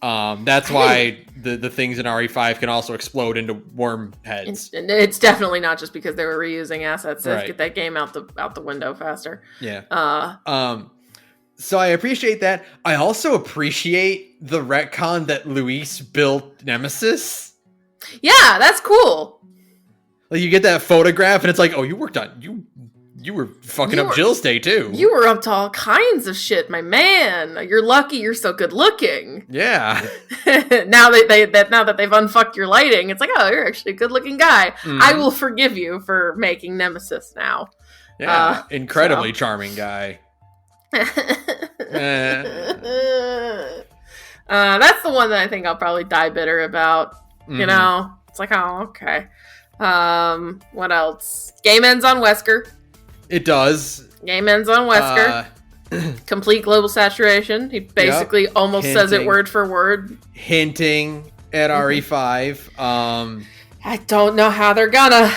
That's why the things in RE5 can also explode into worm heads. And it's definitely not just because they were reusing assets to get that game out the window faster. Yeah. So I appreciate that. I also appreciate the retcon that Luis built Nemesis. Yeah, that's cool. Like you get that photograph and it's like, oh, you worked on you were fucking up Jill's day too. You were up to all kinds of shit, my man. You're lucky you're so good looking. Yeah. now that they've unfucked your lighting, it's like, oh, you're actually a good looking guy. I will forgive you for making Nemesis now. Yeah. Incredibly charming guy. That's the one that I think I'll probably die bitter about. You know? It's like, oh, okay. What else? Game ends on Wesker. It does. Game ends on Wesker. Complete global saturation. He basically almost says it word for word. Hinting at RE5. I don't know how they're gonna.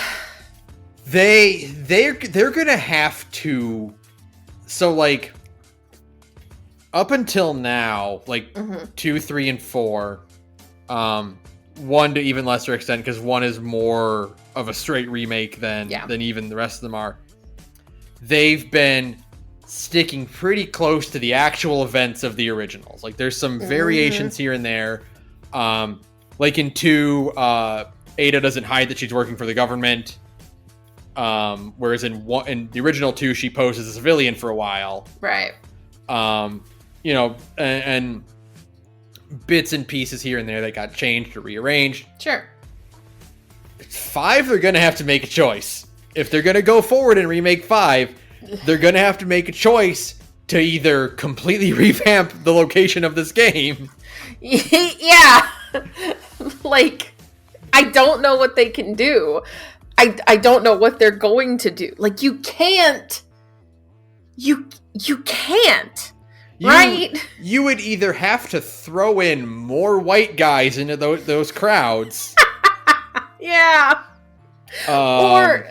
They're gonna have to. So like, up until now, like 2, 3, and 4, 1 to even lesser extent, because 1 is more of a straight remake than even the rest of them are. They've been sticking pretty close to the actual events of the originals. Like, there's some variations here and there. Like in 2, Ada doesn't hide that she's working for the government. Whereas in the original 2, she posed as a civilian for a while. Right. You know, and bits and pieces here and there that got changed or rearranged. Sure. 5, they're going to have to make a choice. If they're going to go forward and remake 5, they're going to have to make a choice to either completely revamp the location of this game. Yeah. Like, I don't know what they can do. I don't know what they're going to do. Like, you can't. You can't. Right? You would either have to throw in more white guys into those crowds. Yeah. Or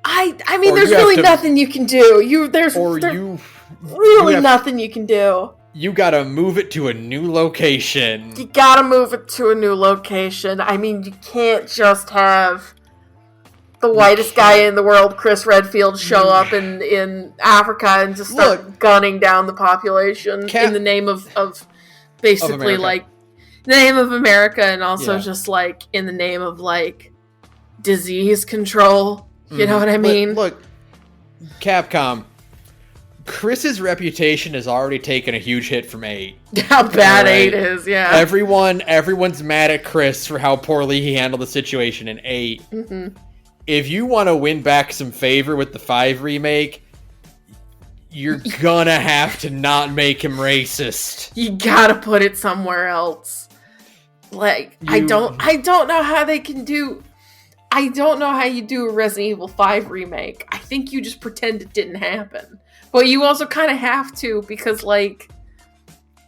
I mean, or there's really nothing you can do. There's really nothing you can do. You gotta move it to a new location. You gotta move it to a new location. I mean, you can't just have the whitest guy in the world, Chris Redfield, show up in Africa and just start gunning down the population in the name of basically, like, the name of America, and also just, like, in the name of, like, disease control. You know what I mean? Look, Capcom, Chris's reputation has already taken a huge hit from 8. How bad 8 is, yeah. Everyone's mad at Chris for how poorly he handled the situation in 8. If you want to win back some favor with the 5 remake, you're gonna have to not make him racist. You gotta put it somewhere else. Like, I don't know how they can do. I don't know how you do a Resident Evil 5 remake. I think you just pretend it didn't happen. But you also kind of have to, because, like,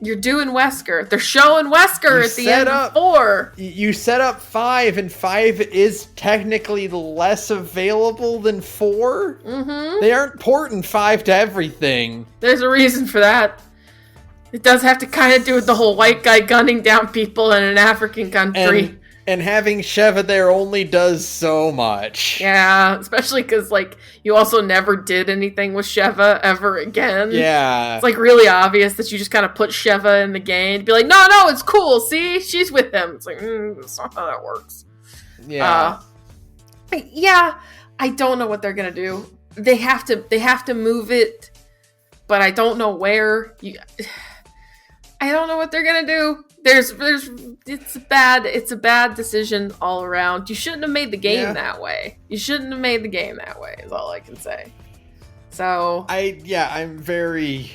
you're doing Wesker. They're showing Wesker at the end of 4. You set up 5, and 5 is technically less available than 4. They aren't porting 5 to everything. There's a reason for that. It does have to kind of do with the whole white guy gunning down people in an African country. And having Sheva there only does so much. Yeah, especially because, like, you also never did anything with Sheva ever again. Yeah. It's, like, really obvious that you just kind of put Sheva in the game. Be like, no, it's cool. See? She's with him. It's like, that's not how that works. Yeah. Yeah, I don't know what they're going to do. They have to move it, but I don't know where. I don't know what they're going to do. It's a bad decision all around. You shouldn't have made the game that way. Is all I can say. So I'm very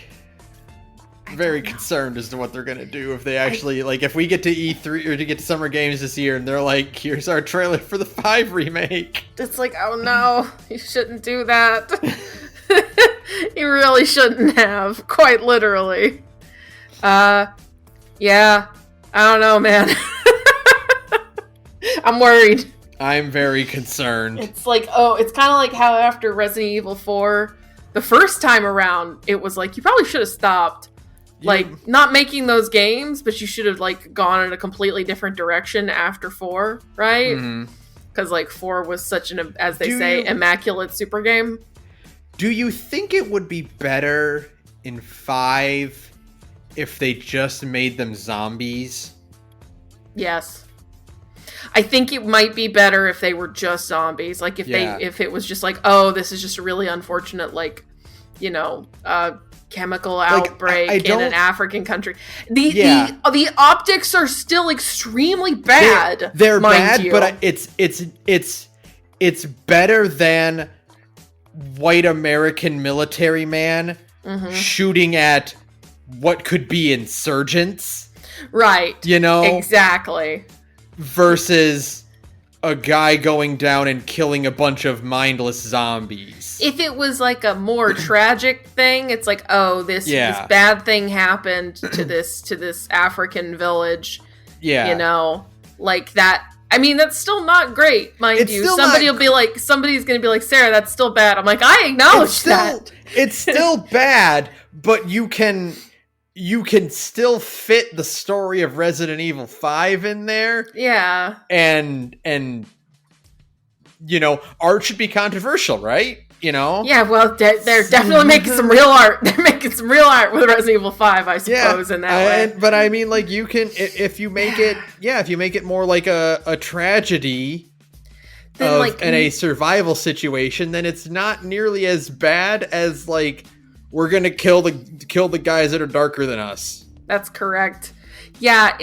concerned as to what they're gonna do if they actually if we get to E3 or to get to Summer Games this year and they're like, here's our trailer for the 5 remake. It's like, oh no, you shouldn't do that. You really shouldn't have, quite literally. Yeah. I don't know, man. I'm worried. I'm very concerned. It's like, it's kind of like how after Resident Evil 4, the first time around, it was like, you probably should have stopped, not making those games, but you should have, like, gone in a completely different direction after 4, right? Because, like, 4 was such an, as they say, immaculate super game. Do you think it would be better in 5 if they just made them zombies? Yes. I think it might be better if they were just zombies. Like, if it was just like, oh, this is just a really unfortunate, like, you know, chemical outbreak in an African country. The optics are still extremely bad. They're bad, but it's better than white American military man shooting at what could be insurgents. Right. You know? Exactly. Versus a guy going down and killing a bunch of mindless zombies. If it was like a more tragic thing, it's like, oh, this bad thing happened to this African village. Yeah. You know, like that. I mean, that's still not great, mind you. Somebody's going to be like, Sarah, that's still bad. I'm like, I acknowledge that. It's still bad, but you can still fit the story of Resident Evil 5 in there. Yeah. And you know, art should be controversial, right? You know? Yeah, well, they're definitely making some real art. They're making some real art with Resident Evil 5, I suppose, in that way. But I mean, like, you can, if you make it more like a tragedy in a survival situation, then it's not nearly as bad as, like, we're gonna kill the guys that are darker than us. That's correct. Yeah,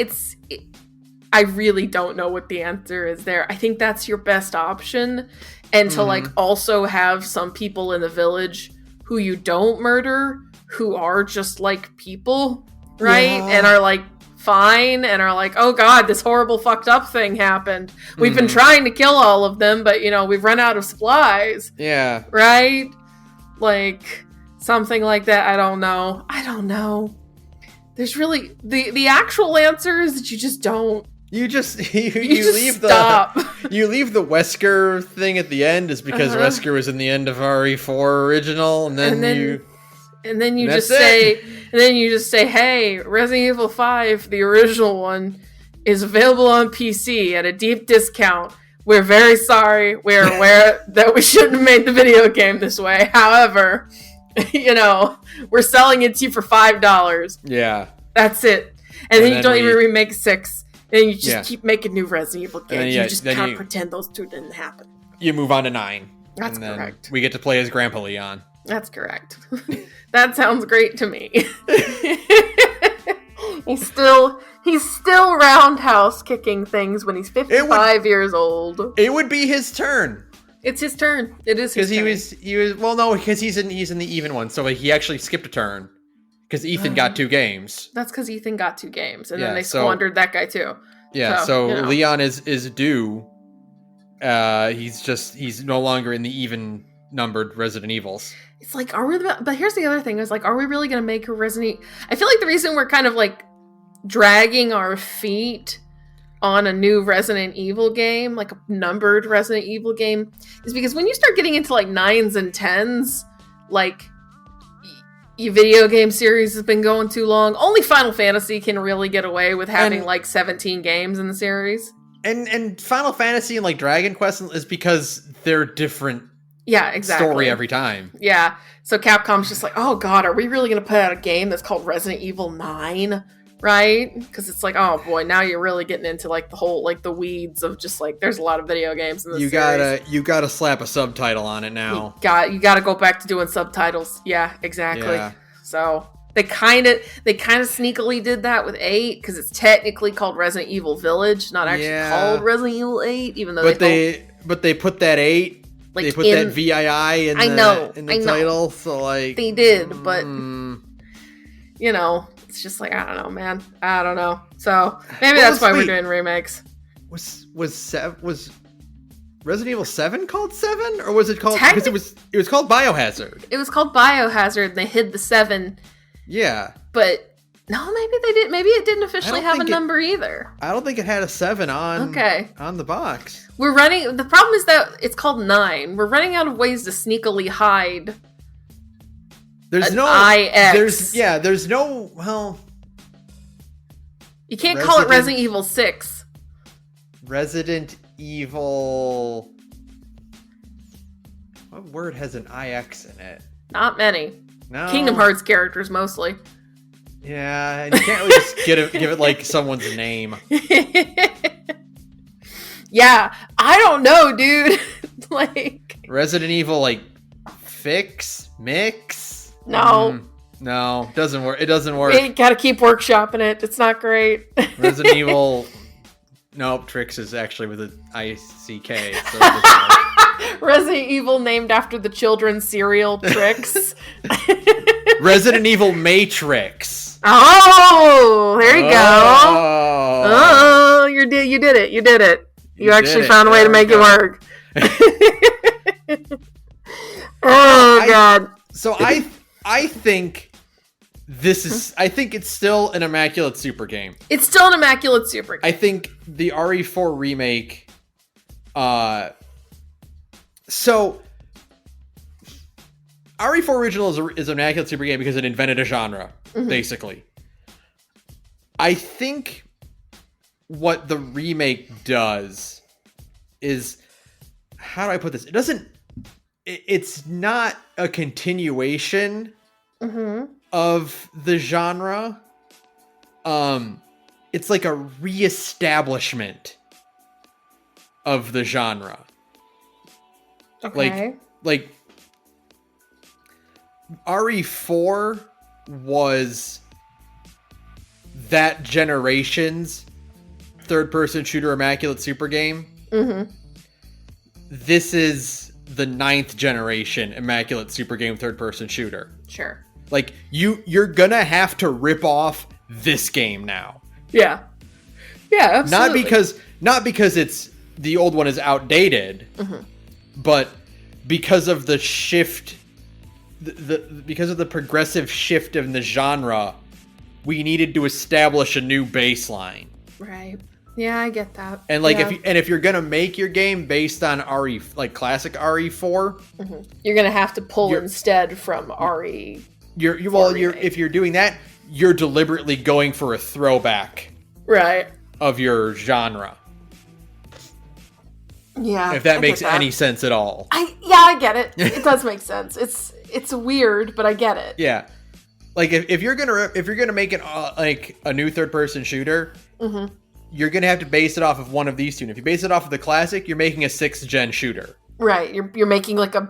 I really don't know what the answer is there. I think that's your best option. And to like also have some people in the village who you don't murder, who are just like people, right? Yeah. And are like fine and are like, oh God, this horrible fucked up thing happened. We've been trying to kill all of them, but you know, we've run out of supplies. Yeah. Right? Like something like that. I don't know. There's really the actual answer is that you just don't. You leave stop. You leave the Wesker thing at the end is because Wesker was in the end of RE4 original, and then you just say, hey, Resident Evil 5, the original one, is available on PC at a deep discount. We're very sorry. We're aware that we shouldn't have made the video game this way. However, you know, we're selling it to you for $5. Yeah. That's it. And then you don't even remake 6. And you just keep making new Resident Evil games. You just can't pretend those two didn't happen. You move on to 9. That's correct. We get to play as Grandpa Leon. That's correct. That sounds great to me. He's still roundhouse kicking things when he's 55 years old. It would be his turn. It's his turn. It is his turn. Because he was well, no, because he's in the even one, so he actually skipped a turn. Because Ethan got 2 games. That's because Ethan got 2 games, and then they squandered that guy too. Yeah, so you know. Leon is due. He's no longer in the even numbered Resident Evils. It's like, but here's the other thing: is like, are we really gonna make a Resident? I feel like the reason we're kind of like dragging our feet on a new Resident Evil game, like a numbered Resident Evil game, is because when you start getting into like 9s and 10s, like. Your video game series has been going too long. Only Final Fantasy can really get away with having like 17 games in the series. And Final Fantasy and like Dragon Quest is because they're different. Yeah, exactly. Story every time. Yeah. So Capcom's just like, oh God, are we really going to put out a game that's called Resident Evil 9? Right? Because it's like, oh boy, now you're really getting into like the whole, like the weeds of just like, there's a lot of video games in this series. You gotta slap a subtitle on it now. You gotta go back to doing subtitles. Yeah, exactly. Yeah. So they kind of sneakily did that with 8 because it's technically called Resident Evil Village, not actually called Resident Evil 8, even though they put that 8. Like they put that VII in the title. So like they did, but you know. It's just like, I don't know, man. I don't know. So maybe that's why we're doing remakes. Was Resident Evil 7 called 7, or was it called? Because it was called Biohazard. It was called Biohazard, and they hid the 7. Yeah, but no, maybe they did. Maybe it didn't officially have a number either. I don't think it had a 7 on. On the box. The problem is that it's called 9. We're running out of ways to sneakily hide. There's no IX. There's no, well, you can't call it Resident Evil 6. Resident Evil. What word has an IX in it? Not many. No. Kingdom Hearts characters mostly. Yeah, and you can't really just give it like someone's name. Yeah, I don't know, dude. Like Resident Evil, like mix. No. No, doesn't work. It doesn't work. You gotta keep workshopping it. It's not great. Resident Evil. Nope, Trix is actually with an ICK. So Resident Evil named after the children's cereal Trix. Resident Evil Matrix. Oh, there you go. Oh, you did it. You actually found a way to make it work. God. So I think this is. I think it's still an immaculate super game. It's still an immaculate super game. I think the RE4 remake. So RE4 original is an immaculate super game because it invented a genre, basically. I think what the remake does is, how do I put this? It's not a continuation of the genre. It's like a reestablishment of the genre. Okay. Like RE4 was that generation's third-person shooter immaculate super game. This is the 9th generation immaculate super game third-person shooter. Sure. Like, you're gonna have to rip off this game now. Yeah. Yeah, absolutely. Not because it's the old one is outdated, but because of the shift, because of the progressive shift in the genre, we needed to establish a new baseline. Right. Yeah, I get that. And like if you're gonna make your game based on classic RE4, you're gonna have to pull instead from RE. If you're doing that, you're deliberately going for a throwback, right, of your genre. Yeah, if that makes any sense at all. I get it. It does make sense. It's weird, but I get it. Yeah, like if you're gonna make it like a new third person shooter, you're gonna have to base it off of one of these two. And if you base it off of the classic, you're making a 6th gen shooter. Right, you're making like an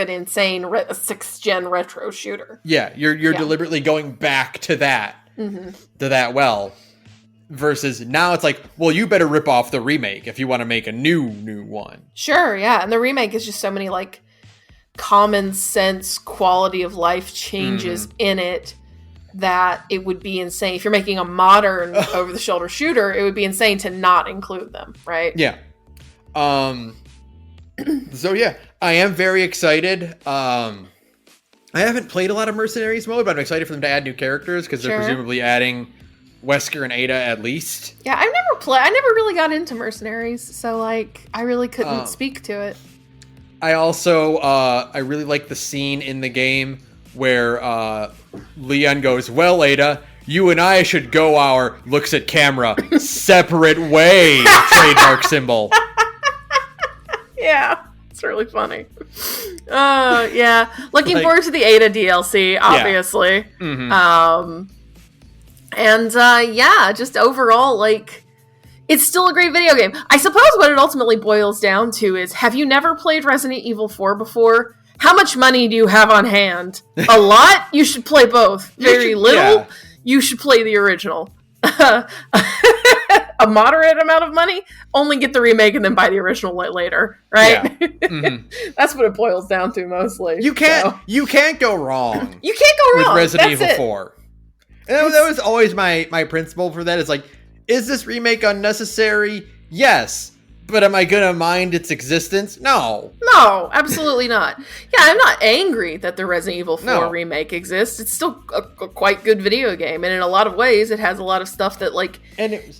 insane 6th gen retro shooter. Yeah, you're deliberately going back to that versus now it's like, well, you better rip off the remake if you want to make a new one. Sure, yeah, and the remake is just so many like common sense quality of life changes in it that it would be insane if you're making a modern over the shoulder shooter. It would be insane to not include them, right? Yeah. So yeah, I am very excited. I haven't played a lot of Mercenaries mode, but I'm excited for them to add new characters because they're presumably adding Wesker and Ada at least. Yeah, I never really got into Mercenaries, so like I really couldn't speak to it. I also I really like the scene in the game where Leon goes, "Well, Ada, you and I should go our," looks at camera, "separate way," trademark symbol. Yeah, it's really funny. Yeah, looking forward to the Ada DLC, obviously. Yeah. Just overall, like, it's still a great video game. I suppose what it ultimately boils down to is, have you never played Resident Evil 4 before? How much money do you have on hand? A lot? You should play both. Very little? Yeah. You should play the original. A moderate amount of money? Only get the remake and then buy the original later, right? Yeah. That's what it boils down to mostly. You can't go wrong. You can't go wrong with Resident Evil 4. And that was always my principle for that. Is like, is this remake unnecessary? Yes. But am I gonna mind its existence? No. No, absolutely not. Yeah, I'm not angry that the Resident Evil 4 remake exists. It's still a quite good video game, and in a lot of ways, it has a lot of stuff that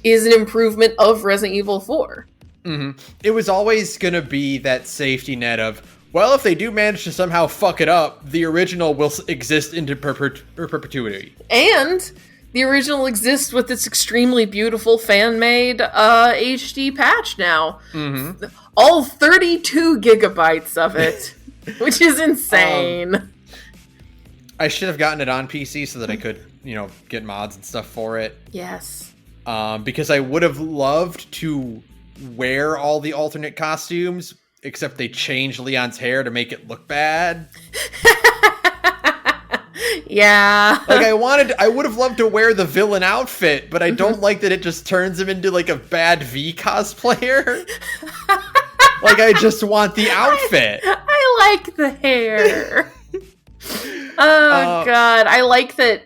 is an improvement of Resident Evil 4. It was always gonna be that safety net of, well, if they do manage to somehow fuck it up, the original will exist into perpetuity. And the original exists with its extremely beautiful fan-made HD patch now. All 32 gigabytes of it, which is insane. I should have gotten it on PC so that I could, get mods and stuff for it. Yes. Because I would have loved to wear all the alternate costumes, except they changed Leon's hair to make it look bad. Yeah. Like I would have loved to wear the villain outfit, but I don't like that it just turns him into like a bad V cosplayer. Like I just want the outfit. I like the hair. God. I like that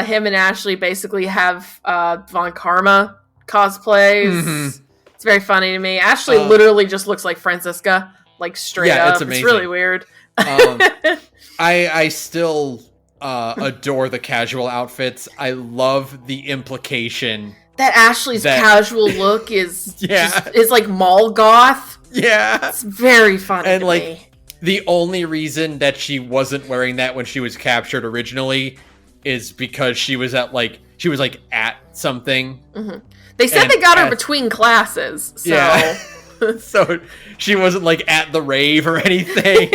him and Ashley basically have Von Karma cosplays. It's very funny to me. Ashley literally just looks like Francisca, like straight up. It's amazing. It's really weird. I still adore the casual outfits. I love the implication that Ashley's casual look is is like mall goth. Yeah, it's very funny. And like me. The only reason that she wasn't wearing that when she was captured originally is because she was at something. Mm-hmm. They said they got her between classes. So. Yeah. So she wasn't like at the rave or anything.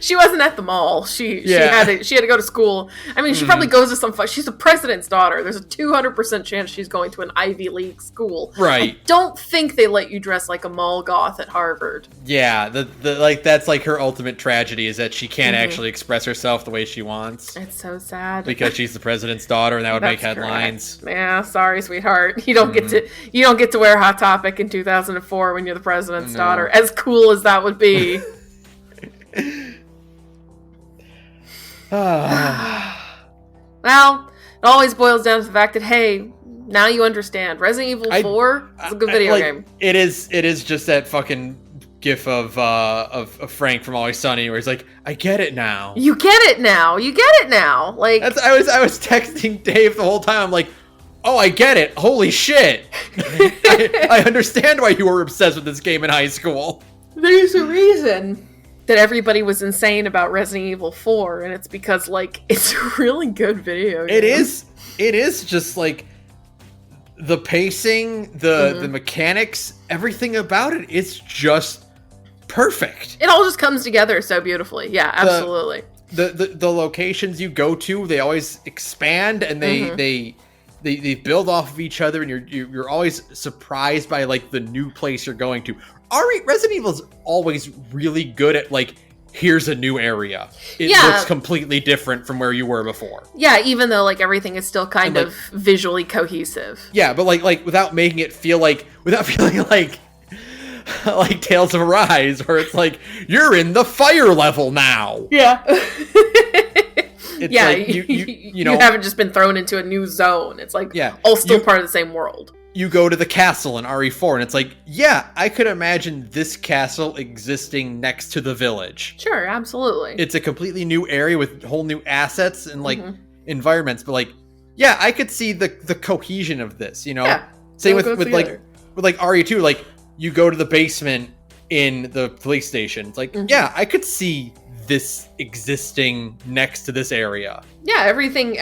She wasn't at the mall. She had to go to school. I mean, she probably goes to some she's the president's daughter. There's a 200% chance she's going to an Ivy League school. Right. I don't think they let you dress like a mall goth at Harvard. Yeah, that's like her ultimate tragedy is that she can't actually express herself the way she wants. It's so sad. Because she's the president's daughter and that would make headlines. Correct. Yeah, sorry, sweetheart. You don't get to wear Hot Topic in 2004 when you're the president's daughter. As cool as that would be. Well, it always boils down to the fact that, hey, now you understand. Resident Evil 4 is a good video game. It is just that fucking gif of Frank from Always Sunny where he's like, I get it now. You get it now. You get it now. Like I was texting Dave the whole time. I'm like, oh, I get it. Holy shit. I understand why you were obsessed with this game in high school. There's a reason that everybody was insane about Resident Evil 4, and it's because, like, it's a really good video game. It is just, like, the pacing, the mechanics, everything about it is just perfect. It all just comes together so beautifully. Yeah, absolutely. The locations you go to, they always expand, and they build off of each other, and you're always surprised by, like, the new place you're going to. Resident Evil is always really good at, like, here's a new area. It looks completely different from where you were before. Yeah, even though, like, everything is still kind of visually cohesive. Yeah, but, like without making it feel like, without feeling like Tales of Arise, where it's like, you're in the fire level now. Yeah. It's like, you know, you haven't just been thrown into a new zone. It's like, all still part of the same world. You go to the castle in RE4, and it's like, yeah, I could imagine this castle existing next to the village. Sure, absolutely. It's a completely new area with whole new assets and, like, environments. But, like, yeah, I could see the cohesion of this, you know? Yeah, same with RE2, like, you go to the basement in the police station. It's like, yeah, I could see this existing next to this area. Yeah, everything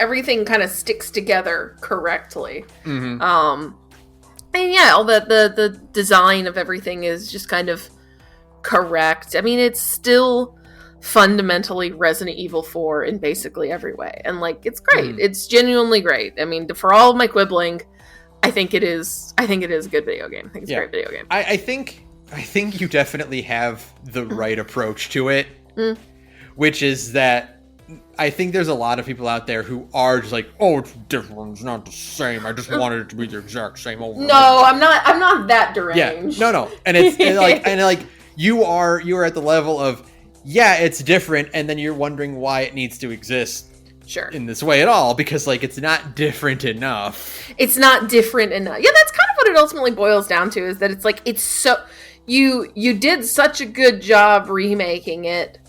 kind of sticks together correctly. And yeah, all the design of everything is just kind of correct. I mean, it's still fundamentally Resident Evil 4 in basically every way. And, like, it's great. It's genuinely great. I mean, for all of my quibbling, I think it is a good video game. I think it's a great video game. I think you definitely have the right approach to it, which is that I think there's a lot of people out there who are just like, oh, it's different, it's not the same. I just wanted it to be the exact same over. No, I'm not that deranged. Yeah, no, and it's like you are at the level of, yeah, it's different, and then you're wondering why it needs to exist. Sure. In this way at all, because, like, it's not different enough. It's not different enough. Yeah, that's kind of what it ultimately boils down to, is that it's like, it's so you did such a good job remaking it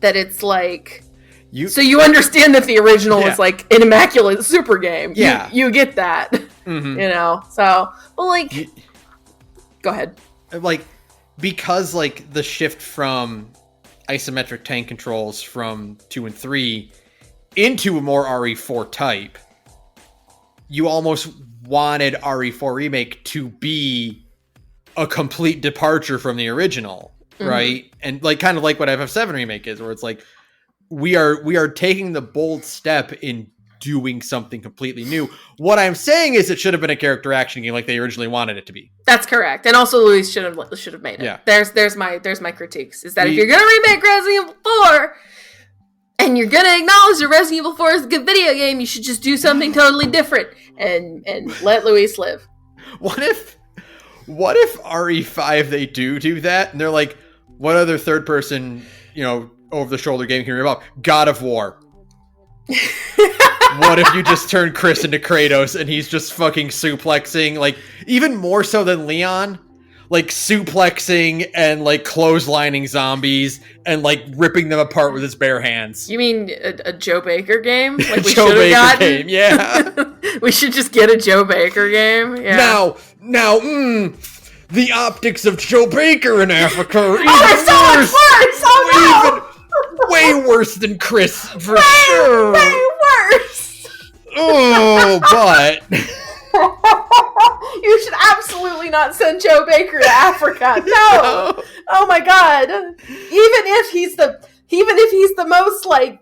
that it's like. So you understand that the original was like an immaculate super game. Yeah. You get that. You know? So, well, like, go ahead. Like, because, like, the shift from isometric tank controls from 2 and 3 into a more RE4 type, you almost wanted RE4 Remake to be a complete departure from the original, right? And, like, kind of like what FF7 Remake is, where it's like, we are taking the bold step in doing something completely new. What I'm saying is it should have been a character action game like they originally wanted it to be. That's correct. And also Luis should have made it. Yeah. There's my critiques. Is that if you're gonna remake Resident Evil 4 and you're gonna acknowledge that Resident Evil 4 is a good video game, you should just do something totally different and let Luis live. What if RE5 they do that and they're like, what other third person, you know, over the shoulder game can you about? God of War. What if you just turn Chris into Kratos and he's just fucking suplexing, like, even more so than Leon? like suplexing and like clotheslining zombies and like ripping them apart with his bare hands. You mean a Joe Baker game? Like we Joe should have Baker gotten? game, yeah. We should just get a Joe Baker game. Yeah. Now, the optics of Joe Baker in Africa are even it's so much worse! Oh no! Way worse than Chris, for sure. Way worse! Oh, but... You should absolutely not send Joe Baker to Africa. No. Oh my god. Even if he's the most like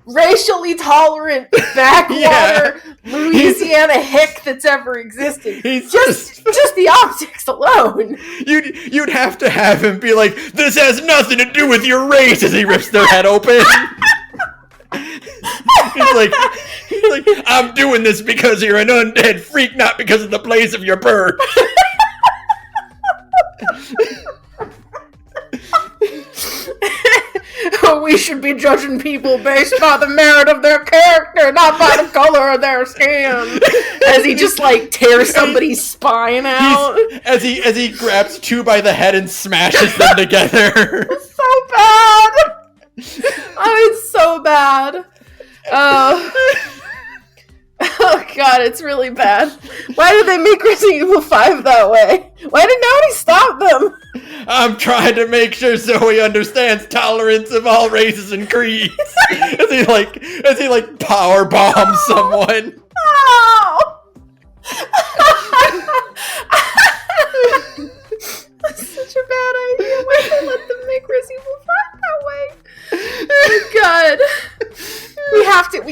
racially tolerant backwater Louisiana hick that's ever existed. Just the optics alone. You'd have to have him be like, "This has nothing to do with your race," as he rips their head open. He's like, "I'm doing this because you're an undead freak, not because of the place of your birth." We should be judging people based by the merit of their character, not by the color of their skin. As he just like tears somebody's spine out. As he grabs two by the head and smashes them together. It's so bad. Oh, it's so bad. Oh god, it's really bad. Why did they make Resident Evil 5 that way? Why did nobody stop them? I'm trying to make sure Zoe understands tolerance of all races and creeds. as he power bombs someone. Oh! That's such a bad idea. Why did they let them make Resident Evil 5 that way? Oh god.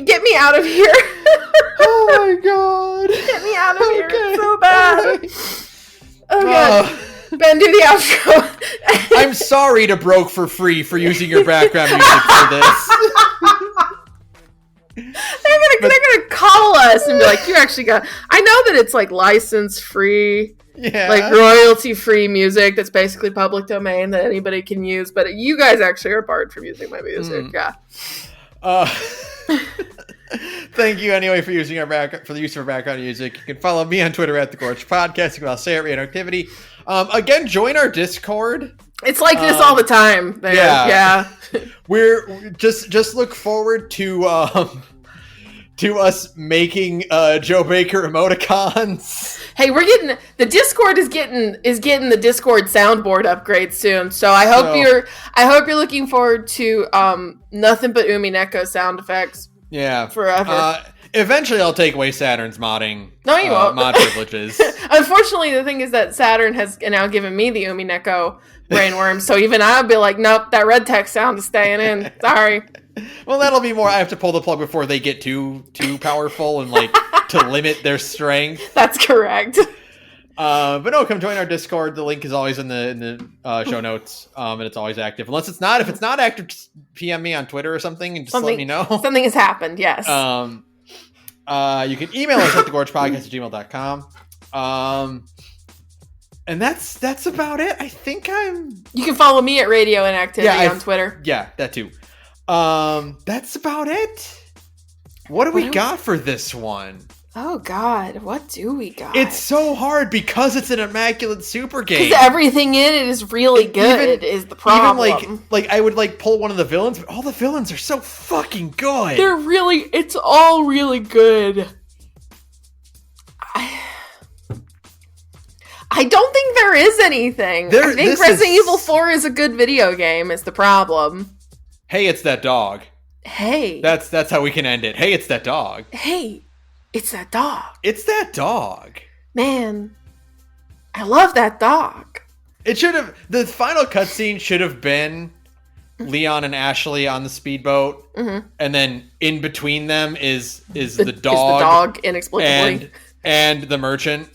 Get me out of here. Oh my god. Get me out of here. It's so bad. Oh god. Ben, do the outro. I'm sorry to Broke for Free for using your background music for this. They're gonna call us and be like, you actually got... I know that it's like license free, like royalty free music that's basically public domain that anybody can use, but you guys actually are barred from using my music. Yeah. Thank you anyway for using the use of our background music. You can follow me on Twitter at thegorgepodcast. You can follow Sara at radioinactivity. Again, join our Discord. It's like this all the time. There. Yeah. We're just look forward to us making Joe Baker emoticons. Hey, the Discord is getting the Discord soundboard upgrade soon. So I hope you're looking forward to nothing but Umineko sound effects. Yeah. Forever. Eventually I'll take away Saturn's modding. No, you won't. Mod privileges. Unfortunately, the thing is that Saturn has now given me the Umineko brainworm, so even I'll be like, nope, that red text sound is staying in. Sorry. Well, that'll be more. I have to pull the plug before they get too powerful and like to limit their strength. That's correct. But no, come join our Discord. The link is always in the show notes, and it's always active. Unless it's not. If it's not active, just PM me on Twitter or something and just let me know. Something has happened. Yes. You can email us at thegorgepodcast@gmail.com. And that's about it. I think You can follow me at radioinactivity on Twitter. Yeah, that too. That's about it. What do we got for this one? Oh God, what do we got? It's so hard because it's an immaculate super game. Because everything in it is really good. Is the problem? Even like I would like pull one of the villains, but all the villains are so fucking good. It's all really good. I don't think there is anything. I think Resident Evil 4 is a good video game. Is the problem? Hey, it's that dog. Hey. That's how we can end it. Hey, it's that dog. Hey, it's that dog. It's that dog. Man, I love that dog. The final cutscene should have been Leon and Ashley on the speedboat, and then in between them is the dog. Is the dog inexplicably. And the merchant.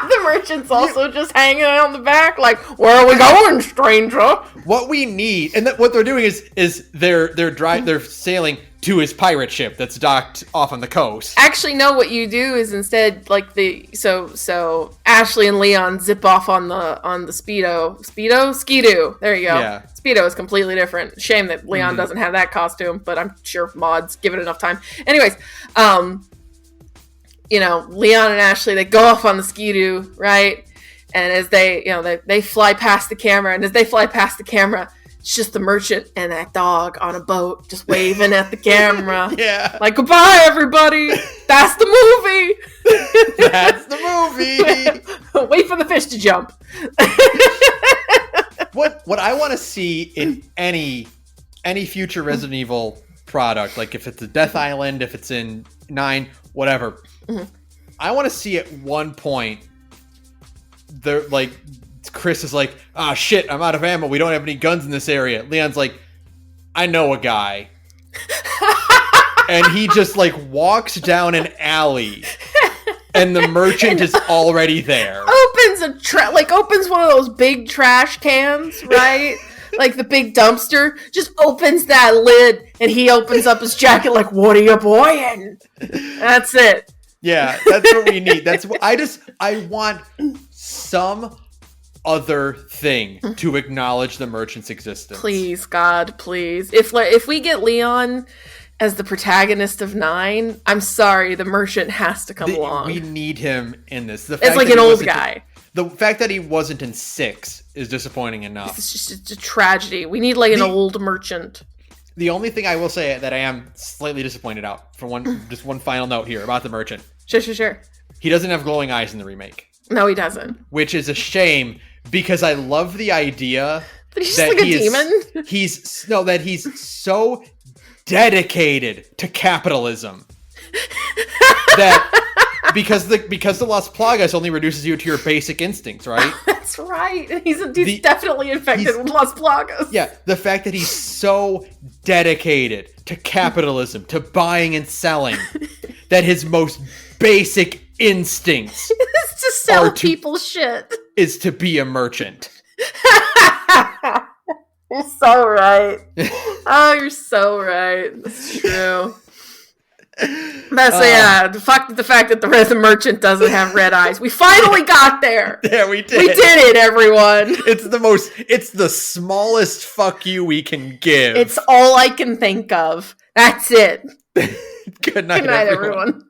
The merchant's also just hanging out in the back, like, where are we going, stranger? What we need, and what they're doing is they're sailing to his pirate ship that's docked off on the coast. Actually, no. What you do is instead, like so Ashley and Leon zip off on the Skidoo. There you go. Yeah. Speedo is completely different. Shame that Leon doesn't have that costume, but I'm sure mods give it enough time. Anyways, Leon and Ashley, they go off on the Skidoo, right? And as they fly past the camera, and as they fly past the camera, it's just the merchant and that dog on a boat just waving at the camera. Yeah. Like, goodbye, everybody. That's the movie. That's the movie. Wait for the fish to jump. What I want to see in any future Resident Evil product, like if it's a Death Island, if it's in 9, whatever, I want to see at one point, Chris is like, shit, I'm out of ammo. We don't have any guns in this area. Leon's like, I know a guy. And he just like walks down an alley and the merchant is already there. Opens one of those big trash cans, right? Like the big dumpster, just opens that lid and he opens up his jacket like, what are you boying? That's it. Yeah, that's what we need. I want some other thing to acknowledge the merchant's existence. Please, God, please. If we get Leon as the protagonist of 9, I'm sorry, the merchant has to come along. We need him in this. It's like an old guy. The fact that he wasn't in 6 is disappointing enough. It's just a tragedy. We need like an old merchant. The only thing I will say that I am slightly disappointed out, for just one final note here about the merchant. Sure. He doesn't have glowing eyes in the remake. No, he doesn't. Which is a shame, because I love the idea that he's just like a demon. That he's so dedicated to capitalism that because the Las Plagas only reduces you to your basic instincts, right? That's right. He's definitely infected with Las Plagas. Yeah, the fact that he's so dedicated to capitalism, to buying and selling, that his most basic instincts is to sell people shit. Is to be a merchant. You're so right. Oh, you're so right. That's true. The fact that the merchant doesn't have red eyes. We finally got there. Yeah, we did. We did it, everyone. It's the smallest fuck you we can give. It's all I can think of. That's it. Good night, everyone.